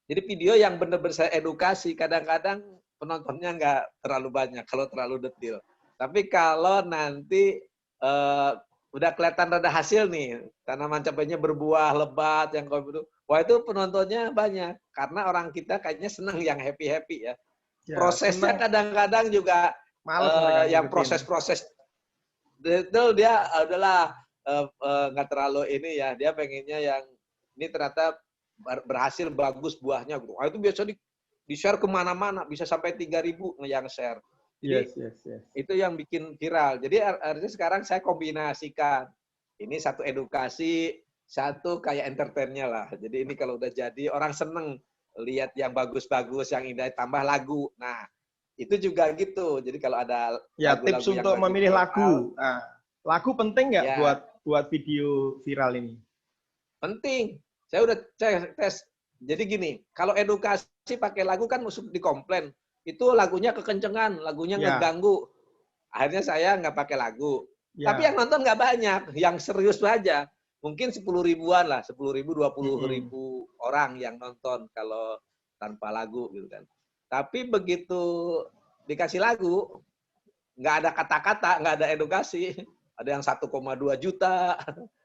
Speaker 1: jadi video yang benar-benar saya edukasi, kadang-kadang penontonnya nggak terlalu banyak kalau terlalu detail. Tapi kalau nanti udah kelihatan rada hasil nih, tanaman cabainya berbuah lebat, yang itu, wah itu penontonnya banyak. Karena orang kita kayaknya senang yang happy-happy ya. Prosesnya kadang-kadang juga yang proses-proses itu dia adalah nggak terlalu ini ya, dia pengennya yang ini ternyata berhasil, bagus buahnya. Wah, itu biasa di-share kemana-mana, bisa sampai 3.000 yang share. Jadi itu yang bikin viral. Jadi artinya sekarang saya kombinasikan. Ini satu edukasi, satu kayak entertainnya lah. Jadi ini kalau udah jadi, orang seneng lihat yang bagus-bagus, yang indah, tambah lagu. Nah, itu juga gitu. Jadi kalau ada
Speaker 2: lagu-lagu tips untuk memilih viral, lagu. Nah, lagu penting nggak buat video viral ini?
Speaker 1: Penting. Saya udah tes. Jadi gini, kalau edukasi pakai lagu kan musuh dikomplain. Itu lagunya kekencengan, lagunya ngeganggu. Akhirnya saya nggak pakai lagu. Tapi yang nonton nggak banyak, yang serius aja. Mungkin 10 ribuan lah, 10 ribu, 20 ribu orang yang nonton kalau tanpa lagu gitu kan. Tapi begitu dikasih lagu, nggak ada kata-kata, nggak ada edukasi. Ada yang 1,2 juta,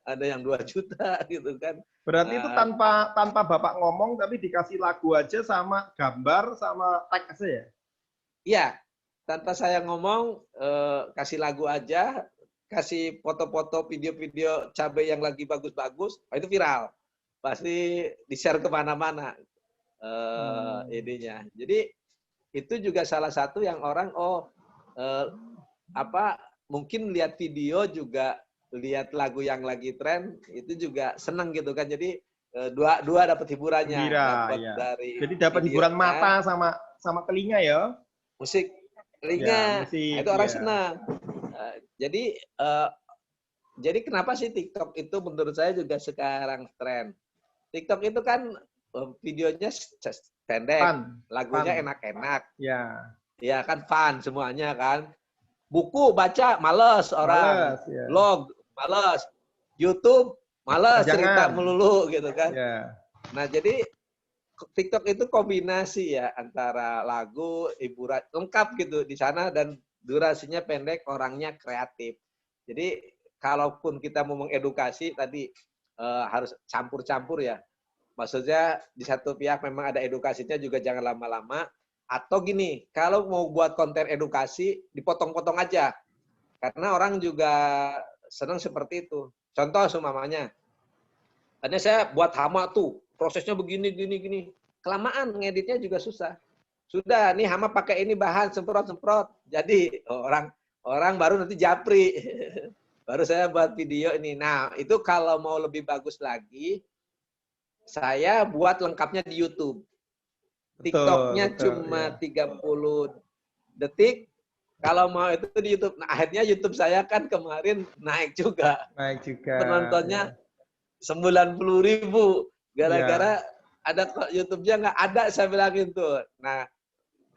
Speaker 1: ada yang 2 juta gitu kan.
Speaker 2: Berarti itu tanpa Bapak ngomong tapi dikasih lagu aja sama gambar sama teks aja ya?
Speaker 1: Iya, tanpa saya ngomong, kasih lagu aja, kasih foto-foto, video-video cabai yang lagi bagus-bagus, itu viral. Pasti di-share kemana-mana ininya. Jadi itu juga salah satu yang orang, mungkin lihat video juga, lihat lagu yang lagi tren, itu juga seneng gitu kan. Jadi dua dapat hiburannya, dapat
Speaker 2: Ya.
Speaker 1: dari
Speaker 2: Jadi dapat hiburan mata sama telinga ya.
Speaker 1: Musik,
Speaker 2: Ya,
Speaker 1: telinga,
Speaker 2: musik,
Speaker 1: itu orang
Speaker 2: ya.
Speaker 1: senang. Jadi kenapa sih TikTok itu menurut saya juga sekarang tren? TikTok itu kan videonya pendek, lagunya enak-enak.
Speaker 2: Ya.
Speaker 1: Ya kan fun semuanya kan. Buku baca males orang,
Speaker 2: ya.
Speaker 1: blog males, YouTube males cerita
Speaker 2: Jangan.
Speaker 1: melulu gitu kan.
Speaker 2: Ya.
Speaker 1: Nah jadi TikTok itu kombinasi ya antara lagu, hiburan lengkap gitu di sana dan durasinya pendek, orangnya kreatif. Jadi kalaupun kita mau mengedukasi tadi harus campur-campur ya. Maksudnya di satu pihak memang ada edukasinya juga jangan lama-lama. Atau gini, kalau mau buat konten edukasi dipotong-potong aja. Karena orang juga senang seperti itu. Contoh seumpamanya, karena saya buat hama tuh, prosesnya begini, gini. Kelamaan ngeditnya juga susah. Sudah, nih hama pakai ini bahan, semprot. Jadi orang baru nanti japri. Baru saya buat video ini. Nah, itu kalau mau lebih bagus lagi, saya buat lengkapnya di YouTube. TikToknya cuma 30 detik. Kalau mau itu di YouTube. Nah, akhirnya YouTube saya kan kemarin naik juga. Penontonnya 90.000. Gara-gara ada YouTube-nya nggak ada, saya bilangin tuh. Nah,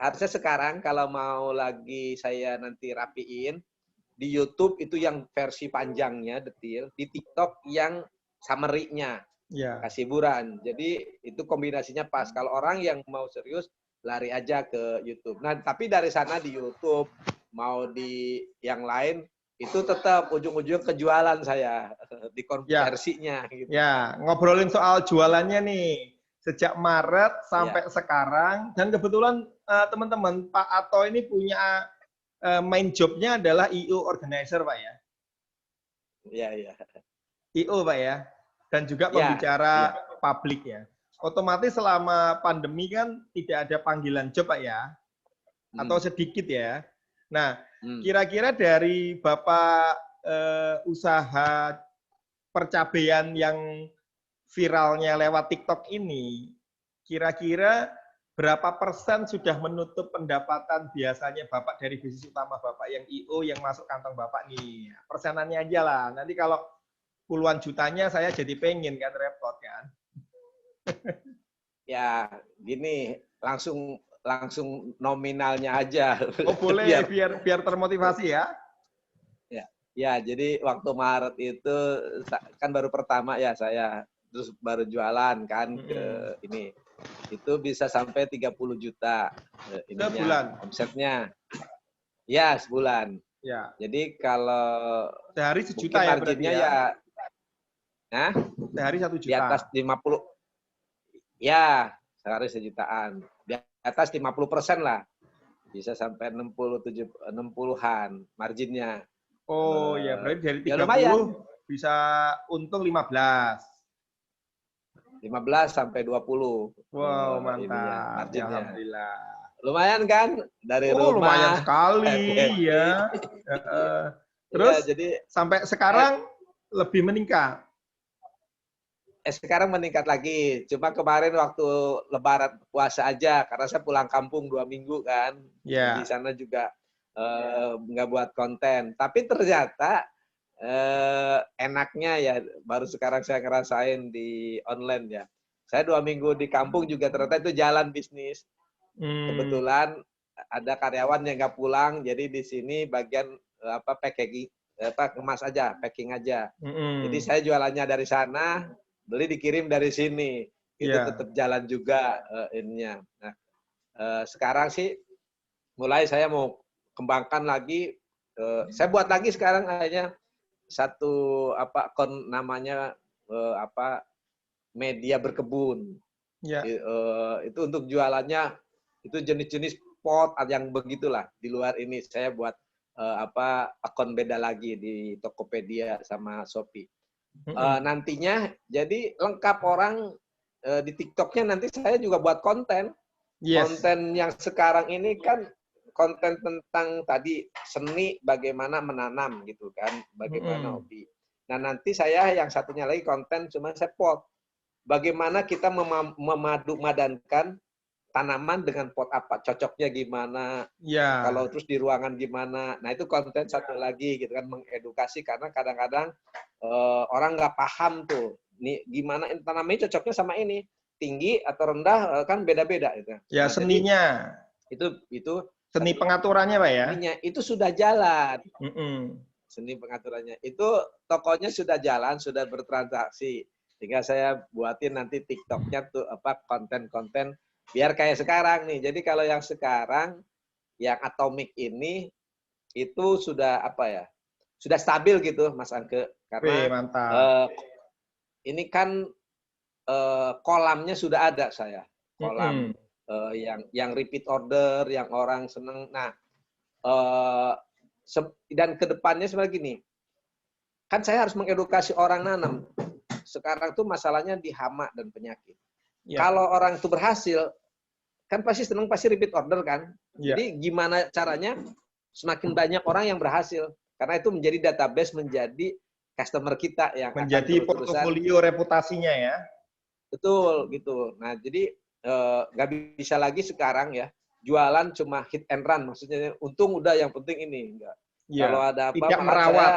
Speaker 1: harusnya sekarang kalau mau lagi saya nanti rapiin, di YouTube itu yang versi panjangnya, detail. Di TikTok yang summary-nya. Kasih hiburan. Jadi itu kombinasinya pas. Kalau orang yang mau serius, lari aja ke YouTube. Nah, tapi dari sana di YouTube, mau di yang lain, itu tetap ujung-ujung kejualan saya. Di konversinya. Gitu.
Speaker 2: Ya, ngobrolin soal jualannya nih. Sejak Maret sampai sekarang. Dan kebetulan teman-teman, Pak Ato ini punya main job-nya adalah IO organizer, Pak ya?
Speaker 1: Iya.
Speaker 2: IO, Pak ya? Dan juga pembicara publik ya. Otomatis selama pandemi kan tidak ada panggilan job, Pak ya? Atau sedikit ya. Nah, kira-kira dari Bapak usaha percabaian yang viralnya lewat TikTok ini, kira-kira berapa persen sudah menutup pendapatan biasanya Bapak dari bisnis utama Bapak yang IO yang masuk kantong Bapak nih? Persenannya aja lah. Nanti kalau puluhan jutanya saya jadi pengen kan, repot kan.
Speaker 1: Ya, gini, langsung nominalnya aja.
Speaker 2: Oh boleh, biar termotivasi ya.
Speaker 1: Ya, jadi waktu Maret itu kan baru pertama ya saya, terus baru jualan kan ke ini. Itu bisa sampai 30 juta
Speaker 2: sebulan
Speaker 1: omsetnya. Ya, sebulan.
Speaker 2: Ya.
Speaker 1: Jadi kalau
Speaker 2: sehari sejuta ya
Speaker 1: marginnya
Speaker 2: ya. Sehari 1 juta.
Speaker 1: Di atas 50. Ya, sehari sejutaan. Di atas 50% lah. Bisa sampai 60-an marginnya.
Speaker 2: Oh ya, berarti dari 30
Speaker 1: lumayan.
Speaker 2: Bisa untung 15
Speaker 1: sampai 20.
Speaker 2: Wow, mantap. Alhamdulillah.
Speaker 1: Lumayan kan dari rumah.
Speaker 2: Lumayan sekali ya. Terus
Speaker 1: ya, jadi
Speaker 2: sampai sekarang lebih meningkat.
Speaker 1: Sekarang meningkat lagi. Cuma kemarin waktu Lebaran puasa aja, karena saya pulang kampung 2 minggu kan. Di sana juga nggak buat konten. Tapi ternyata enaknya ya, baru sekarang saya ngerasain di online ya. Saya 2 minggu di kampung juga ternyata itu jalan bisnis. Kebetulan ada karyawan yang nggak pulang, jadi di sini bagian packaging, kemas aja, packing aja. Jadi saya jualannya dari sana, beli dikirim dari sini, itu tetap jalan juga ininya. Nah, sekarang sih mulai saya mau kembangkan lagi, saya buat lagi sekarang akhirnya satu akun namanya media berkebun.
Speaker 2: Ya.
Speaker 1: Itu untuk jualannya itu jenis-jenis pot yang begitulah. Di luar ini saya buat akun beda lagi di Tokopedia sama Shopee. Nantinya jadi lengkap orang di TikToknya nanti saya juga buat konten.
Speaker 2: Yes.
Speaker 1: Konten yang sekarang ini kan konten tentang tadi seni bagaimana menanam gitu kan, bagaimana hobi. Nah nanti saya yang satunya lagi konten cuma saya pot. Bagaimana kita memadupadankan tanaman dengan pot apa, cocoknya gimana,
Speaker 2: ya.
Speaker 1: Kalau terus di ruangan gimana. Nah itu konten satu lagi gitu kan, mengedukasi karena kadang-kadang orang nggak paham tuh, nih gimana tanamannya cocoknya sama ini, tinggi atau rendah kan beda-beda gitu.
Speaker 2: Ya,
Speaker 1: Nah,
Speaker 2: seninya.
Speaker 1: Itu
Speaker 2: seni pengaturannya Pak ya.
Speaker 1: Seninya itu sudah jalan.
Speaker 2: Seni
Speaker 1: pengaturannya itu tokonya sudah jalan, sudah bertransaksi. Sehingga saya buatin nanti TikToknya tuh konten-konten biar kayak sekarang nih. Jadi kalau yang sekarang yang Atomic ini itu sudah sudah stabil gitu Mas Angke karena
Speaker 2: mantap.
Speaker 1: Ini kan kolamnya sudah ada saya. Kolam yang repeat order, yang orang seneng. Nah, dan kedepannya sebenarnya gini, kan saya harus mengedukasi orang nanam. Sekarang tuh masalahnya di hama dan penyakit. Ya. Kalau orang itu berhasil, kan pasti seneng, pasti repeat order kan. Ya. Jadi gimana caranya semakin banyak orang yang berhasil. Karena itu menjadi database, menjadi customer kita yang
Speaker 2: menjadi portofolio reputasinya ya.
Speaker 1: Betul gitu. Nah jadi nggak bisa lagi sekarang ya jualan cuma hit and run, maksudnya untung udah yang penting ini enggak. Ya. Kalau ada apa
Speaker 2: tidak merawat.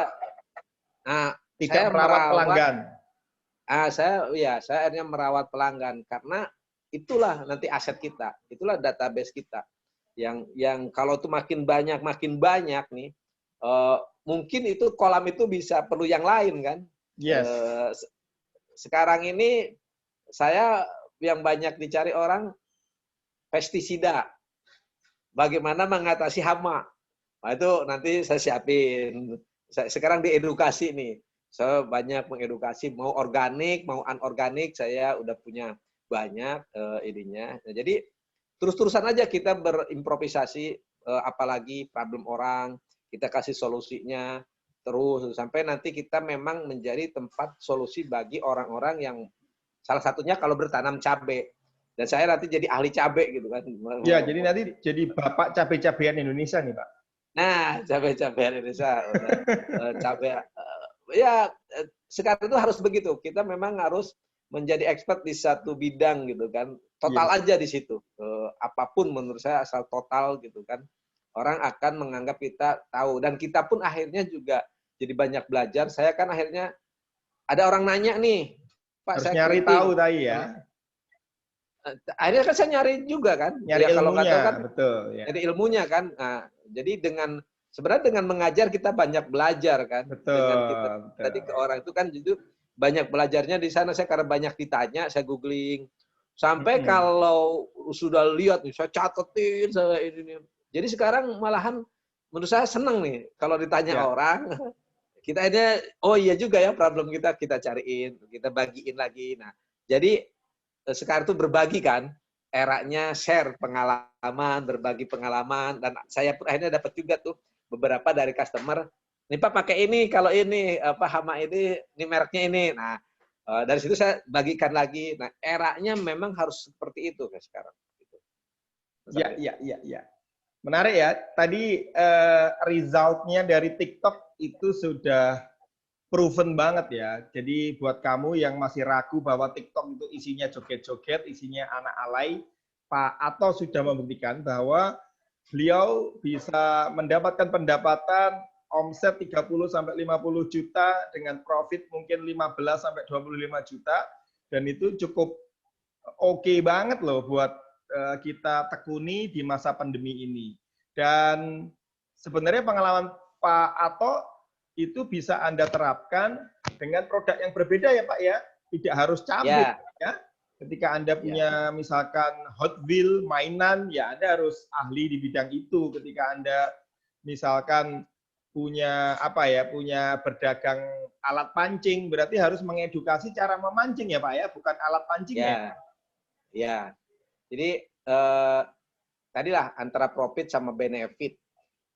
Speaker 1: Tidak
Speaker 2: merawat pelanggan.
Speaker 1: Saya akhirnya merawat pelanggan karena itulah nanti aset kita, itulah database kita. Yang kalau tuh makin banyak nih, mungkin itu kolam itu bisa perlu yang lain kan.
Speaker 2: Yes.
Speaker 1: Sekarang ini saya yang banyak dicari orang pestisida. Bagaimana mengatasi hama. Nah, itu nanti saya siapin. Sekarang diedukasi nih. Saya banyak mengedukasi, mau organik, mau anorganik, saya udah punya banyak ininya. Nah, jadi terus-terusan aja kita berimprovisasi, apalagi problem orang, kita kasih solusinya, terus sampai nanti kita memang menjadi tempat solusi bagi orang-orang yang salah satunya kalau bertanam cabai. Dan saya nanti jadi ahli cabai gitu kan.
Speaker 2: Ya, jadi nanti jadi bapak cabai-cabean Indonesia nih, Pak.
Speaker 1: Nah, cabai-cabean Indonesia. Cabai. Ya, sekarang itu harus begitu. Kita memang harus menjadi expert di satu bidang gitu kan. Total aja di situ. Apapun menurut saya asal total gitu kan. Orang akan menganggap kita tahu. Dan kita pun akhirnya juga jadi banyak belajar. Saya kan akhirnya ada orang nanya nih, Pak,
Speaker 2: harus
Speaker 1: saya
Speaker 2: nyari
Speaker 1: keriting.
Speaker 2: Tahu tadi ya.
Speaker 1: Akhirnya kan saya nyari juga kan.
Speaker 2: Nyari
Speaker 1: ya, kalau
Speaker 2: ilmunya,
Speaker 1: tahu kan,
Speaker 2: betul. Ya.
Speaker 1: Nyari ilmunya kan. Nah, jadi sebenarnya dengan mengajar kita banyak belajar kan.
Speaker 2: Betul.
Speaker 1: Dengan kita
Speaker 2: betul.
Speaker 1: tadi ke orang itu kan jujur banyak belajarnya di sana. Saya karena banyak ditanya, saya googling. Sampai kalau sudah lihat nih, saya catetin saya ini. Jadi sekarang malahan menurut saya seneng nih kalau ditanya orang. Kita ini, oh iya juga ya problem kita cariin, kita bagiin lagi. Nah, jadi sekarang itu berbagi kan, eranya share pengalaman, berbagi pengalaman, dan saya pun akhirnya dapat juga tuh beberapa dari customer, nih Pak pakai ini, kalau ini hama ini mereknya ini. Nah, dari situ saya bagikan lagi. Nah, eranya memang harus seperti itu kan sekarang.
Speaker 2: Ya. Menarik ya. Tadi resultnya dari TikTok itu sudah proven banget ya. Jadi buat kamu yang masih ragu bahwa TikTok itu isinya joget-joget, isinya anak alay, Pak Ato sudah membuktikan bahwa beliau bisa mendapatkan pendapatan omset 30 sampai 50 juta dengan profit mungkin 15 sampai 25 juta, dan itu cukup oke banget loh buat kita tekuni di masa pandemi ini. Dan sebenarnya pengalaman Pak Ato itu bisa Anda terapkan dengan produk yang berbeda ya Pak ya. Tidak harus cabai ya. Ketika Anda punya misalkan Hot Wheel, mainan, ya Anda harus ahli di bidang itu. Ketika Anda misalkan punya apa ya, punya berdagang alat pancing, berarti harus mengedukasi cara memancing ya Pak ya, bukan alat pancingnya.
Speaker 1: Ya, ya. Jadi tadilah antara profit sama benefit.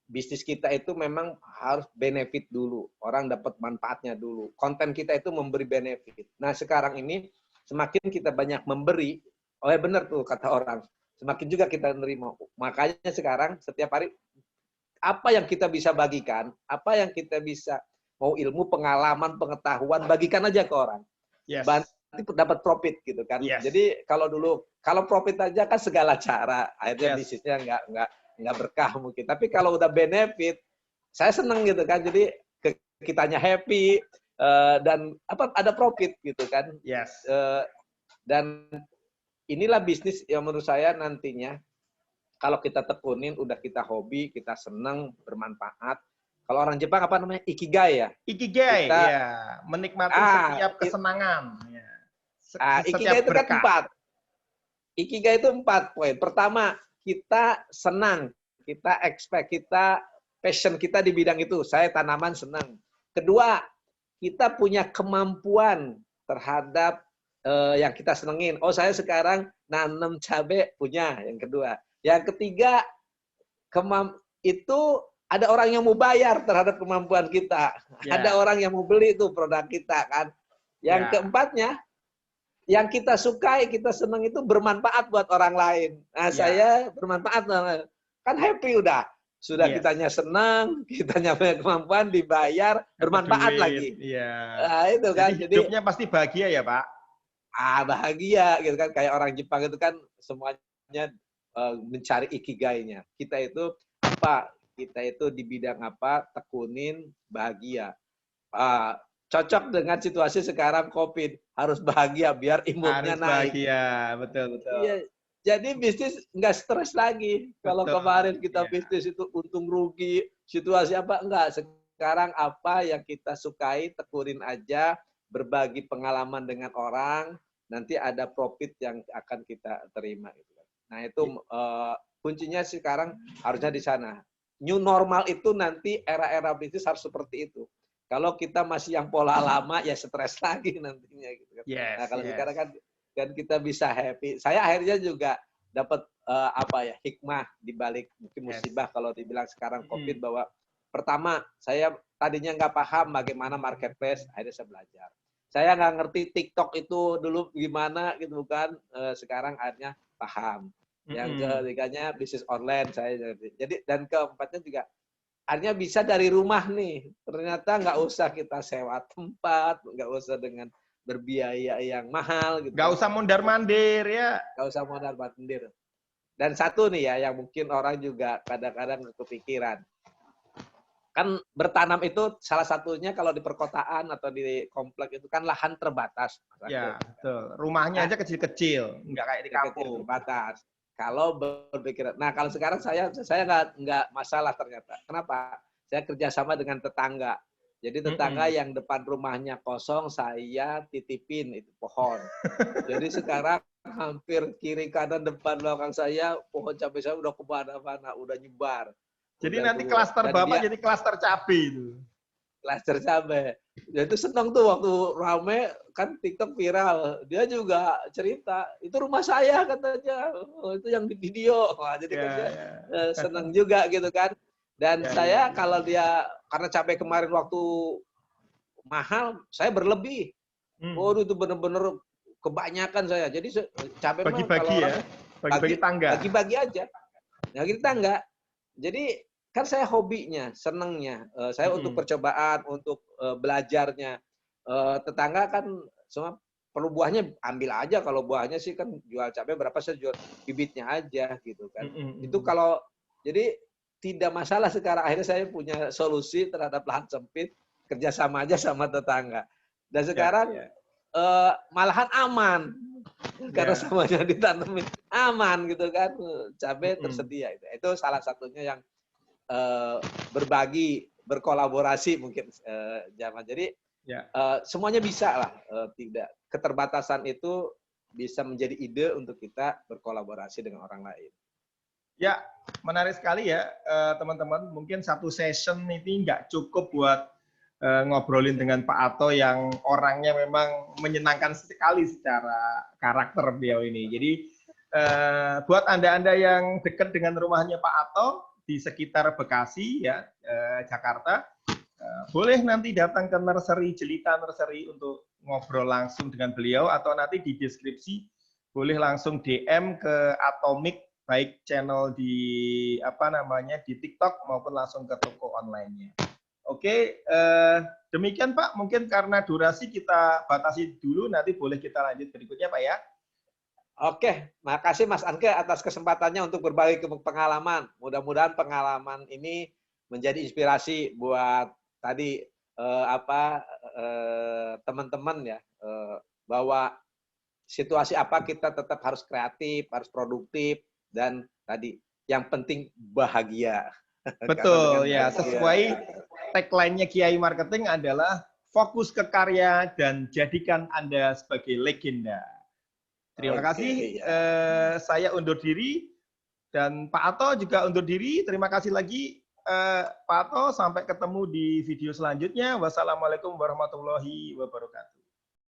Speaker 1: Bisnis kita itu memang harus benefit dulu. Orang dapat manfaatnya dulu. Konten kita itu memberi benefit. Nah, sekarang ini semakin kita banyak memberi, oh ya benar tuh kata orang, semakin juga kita menerima. Makanya sekarang setiap hari apa yang kita bisa bagikan, apa yang kita bisa, mau ilmu, pengalaman, pengetahuan, bagikan aja ke orang.
Speaker 2: Yes.
Speaker 1: Nanti dapat profit gitu kan.
Speaker 2: Yes.
Speaker 1: Jadi kalau profit aja kan segala cara, akhirnya
Speaker 2: Yes.
Speaker 1: bisnisnya nggak berkah mungkin. Tapi kalau udah benefit, saya seneng gitu kan. Jadi kitanya happy dan ada profit gitu kan.
Speaker 2: Yes.
Speaker 1: Dan inilah bisnis yang menurut saya nantinya kalau kita tekunin, udah kita hobi, kita seneng, bermanfaat. Kalau orang Jepang apa namanya? Ikigai ya?
Speaker 2: Ikigai,
Speaker 1: kita,
Speaker 2: ya. Menikmati setiap kesenangan. Ya.
Speaker 1: Ikigai itu kan 4. Ikigai itu 4 poin. Pertama, kita senang. Kita expect, kita passion kita di bidang itu. Saya tanaman senang. Kedua, kita punya kemampuan terhadap yang kita senengin. Oh, saya sekarang nanam cabai punya. Yang kedua. Yang ketiga, itu ada orang yang mau bayar terhadap kemampuan kita. Yeah. Ada orang yang mau beli itu produk kita kan. Yang keempatnya, yang kita sukai, kita senang itu bermanfaat buat orang lain. Nah, saya bermanfaat. Kan happy udah. Sudah kitanya senang, kitanya punya kemampuan, dibayar, bermanfaat lagi. Nah, itu kan.
Speaker 2: Jadi hidupnya pasti bahagia ya, Pak?
Speaker 1: Bahagia gitu kan. Kayak orang Jepang itu kan semuanya mencari ikigainya. Kita itu apa? Kita itu di bidang apa? Tekunin, bahagia. Cocok dengan situasi sekarang COVID. Harus bahagia biar imunnya naik.
Speaker 2: Harus bahagia, betul.
Speaker 1: Iya. Jadi bisnis nggak stres lagi. Kalau kemarin kita bisnis itu untung rugi, situasi apa? Enggak. Sekarang apa yang kita sukai, tekunin aja, berbagi pengalaman dengan orang, nanti ada profit yang akan kita terima. Nah, itu kuncinya sekarang harusnya di sana. New normal itu nanti era-era bisnis harus seperti itu. Kalau kita masih yang pola lama, ya stres lagi nantinya. Gitu kan. Nah, kalau sekarang kan kita bisa happy. Saya akhirnya juga dapat hikmah di balik mungkin musibah kalau dibilang sekarang COVID, bahwa pertama, saya tadinya nggak paham bagaimana marketplace, akhirnya saya belajar. Saya nggak ngerti TikTok itu dulu gimana gitu kan. Sekarang akhirnya paham. Yang ketiganya bisnis online saya jadi, dan keempatnya juga akhirnya bisa dari rumah nih. Ternyata nggak usah kita sewa tempat, nggak usah dengan berbiaya yang mahal gitu.
Speaker 2: Nggak usah mondar-mandir ya.
Speaker 1: Nggak usah mondar-mandir. Dan satu nih ya yang mungkin orang juga kadang-kadang kepikiran. Kan bertanam itu salah satunya kalau di perkotaan atau di komplek itu kan lahan terbatas.
Speaker 2: Ya, betul. Rumahnya aja kecil-kecil, nggak kayak di kampung.
Speaker 1: Terbatas. Kalau berpikir, nah kalau sekarang saya nggak masalah ternyata. Kenapa? Saya kerjasama dengan tetangga. Jadi tetangga yang depan rumahnya kosong, saya titipin itu pohon. Jadi sekarang hampir kiri kanan depan belakang saya pohon cabai saya udah kemana-mana, udah nyebar.
Speaker 2: Jadi nanti klaster Bapak jadi klaster cabai itu.
Speaker 1: Klaster cabai. Ya itu senang tuh waktu rame kan TikTok viral. Dia juga cerita, itu rumah saya katanya. Oh, itu yang di video. Wah, jadi kan dia senang juga gitu kan. Dan saya kalau dia, karena cabai kemarin waktu mahal, saya berlebih. Oh, itu bener-bener kebanyakan saya. Jadi cabai
Speaker 2: bagi-bagi ya. Bagi-bagi tangga.
Speaker 1: Bagi-bagi aja. Bagi tangga. Jadi kan saya hobinya, senengnya. Saya untuk percobaan, untuk belajarnya. Tetangga kan semua perlu buahnya, ambil aja. Kalau buahnya sih kan jual cabai berapa, saya jual bibitnya aja gitu kan. Itu kalau, jadi tidak masalah sekarang. Akhirnya saya punya solusi terhadap lahan sempit, kerjasama aja sama tetangga. Dan sekarang malahan aman. Karena semuanya ditanemin. Aman gitu kan. Cabai tersedia. Itu salah satunya yang berbagi, berkolaborasi mungkin zaman. Jadi semuanya bisa lah, tidak keterbatasan itu bisa menjadi ide untuk kita berkolaborasi dengan orang lain.
Speaker 2: Ya, menarik sekali ya teman-teman. Mungkin satu session ini nggak cukup buat ngobrolin dengan Pak Ato yang orangnya memang menyenangkan sekali secara karakter beliau ini. Jadi buat Anda-Anda yang dekat dengan rumahnya Pak Ato di sekitar Bekasi ya, Jakarta, boleh nanti datang ke nursery Jelita Nursery untuk ngobrol langsung dengan beliau, atau nanti di deskripsi boleh langsung DM ke Atomic, baik channel di di TikTok maupun langsung ke toko online-nya. Oke, demikian Pak. Mungkin karena durasi kita batasi dulu, nanti boleh kita lanjut berikutnya Pak ya.
Speaker 1: Oke, makasih Mas Anke atas kesempatannya untuk berbagi pengalaman. Mudah-mudahan pengalaman ini menjadi inspirasi buat tadi teman-teman ya, bahwa situasi apa kita tetap harus kreatif, harus produktif, dan tadi yang penting bahagia.
Speaker 2: Betul ya, sesuai tagline-nya Kiai Marketing adalah fokus ke karya dan jadikan Anda sebagai legenda. Terima kasih. Saya undur diri dan Pak Ato juga undur diri. Terima kasih lagi Pak Ato. Sampai ketemu di video selanjutnya. Wassalamualaikum warahmatullahi wabarakatuh.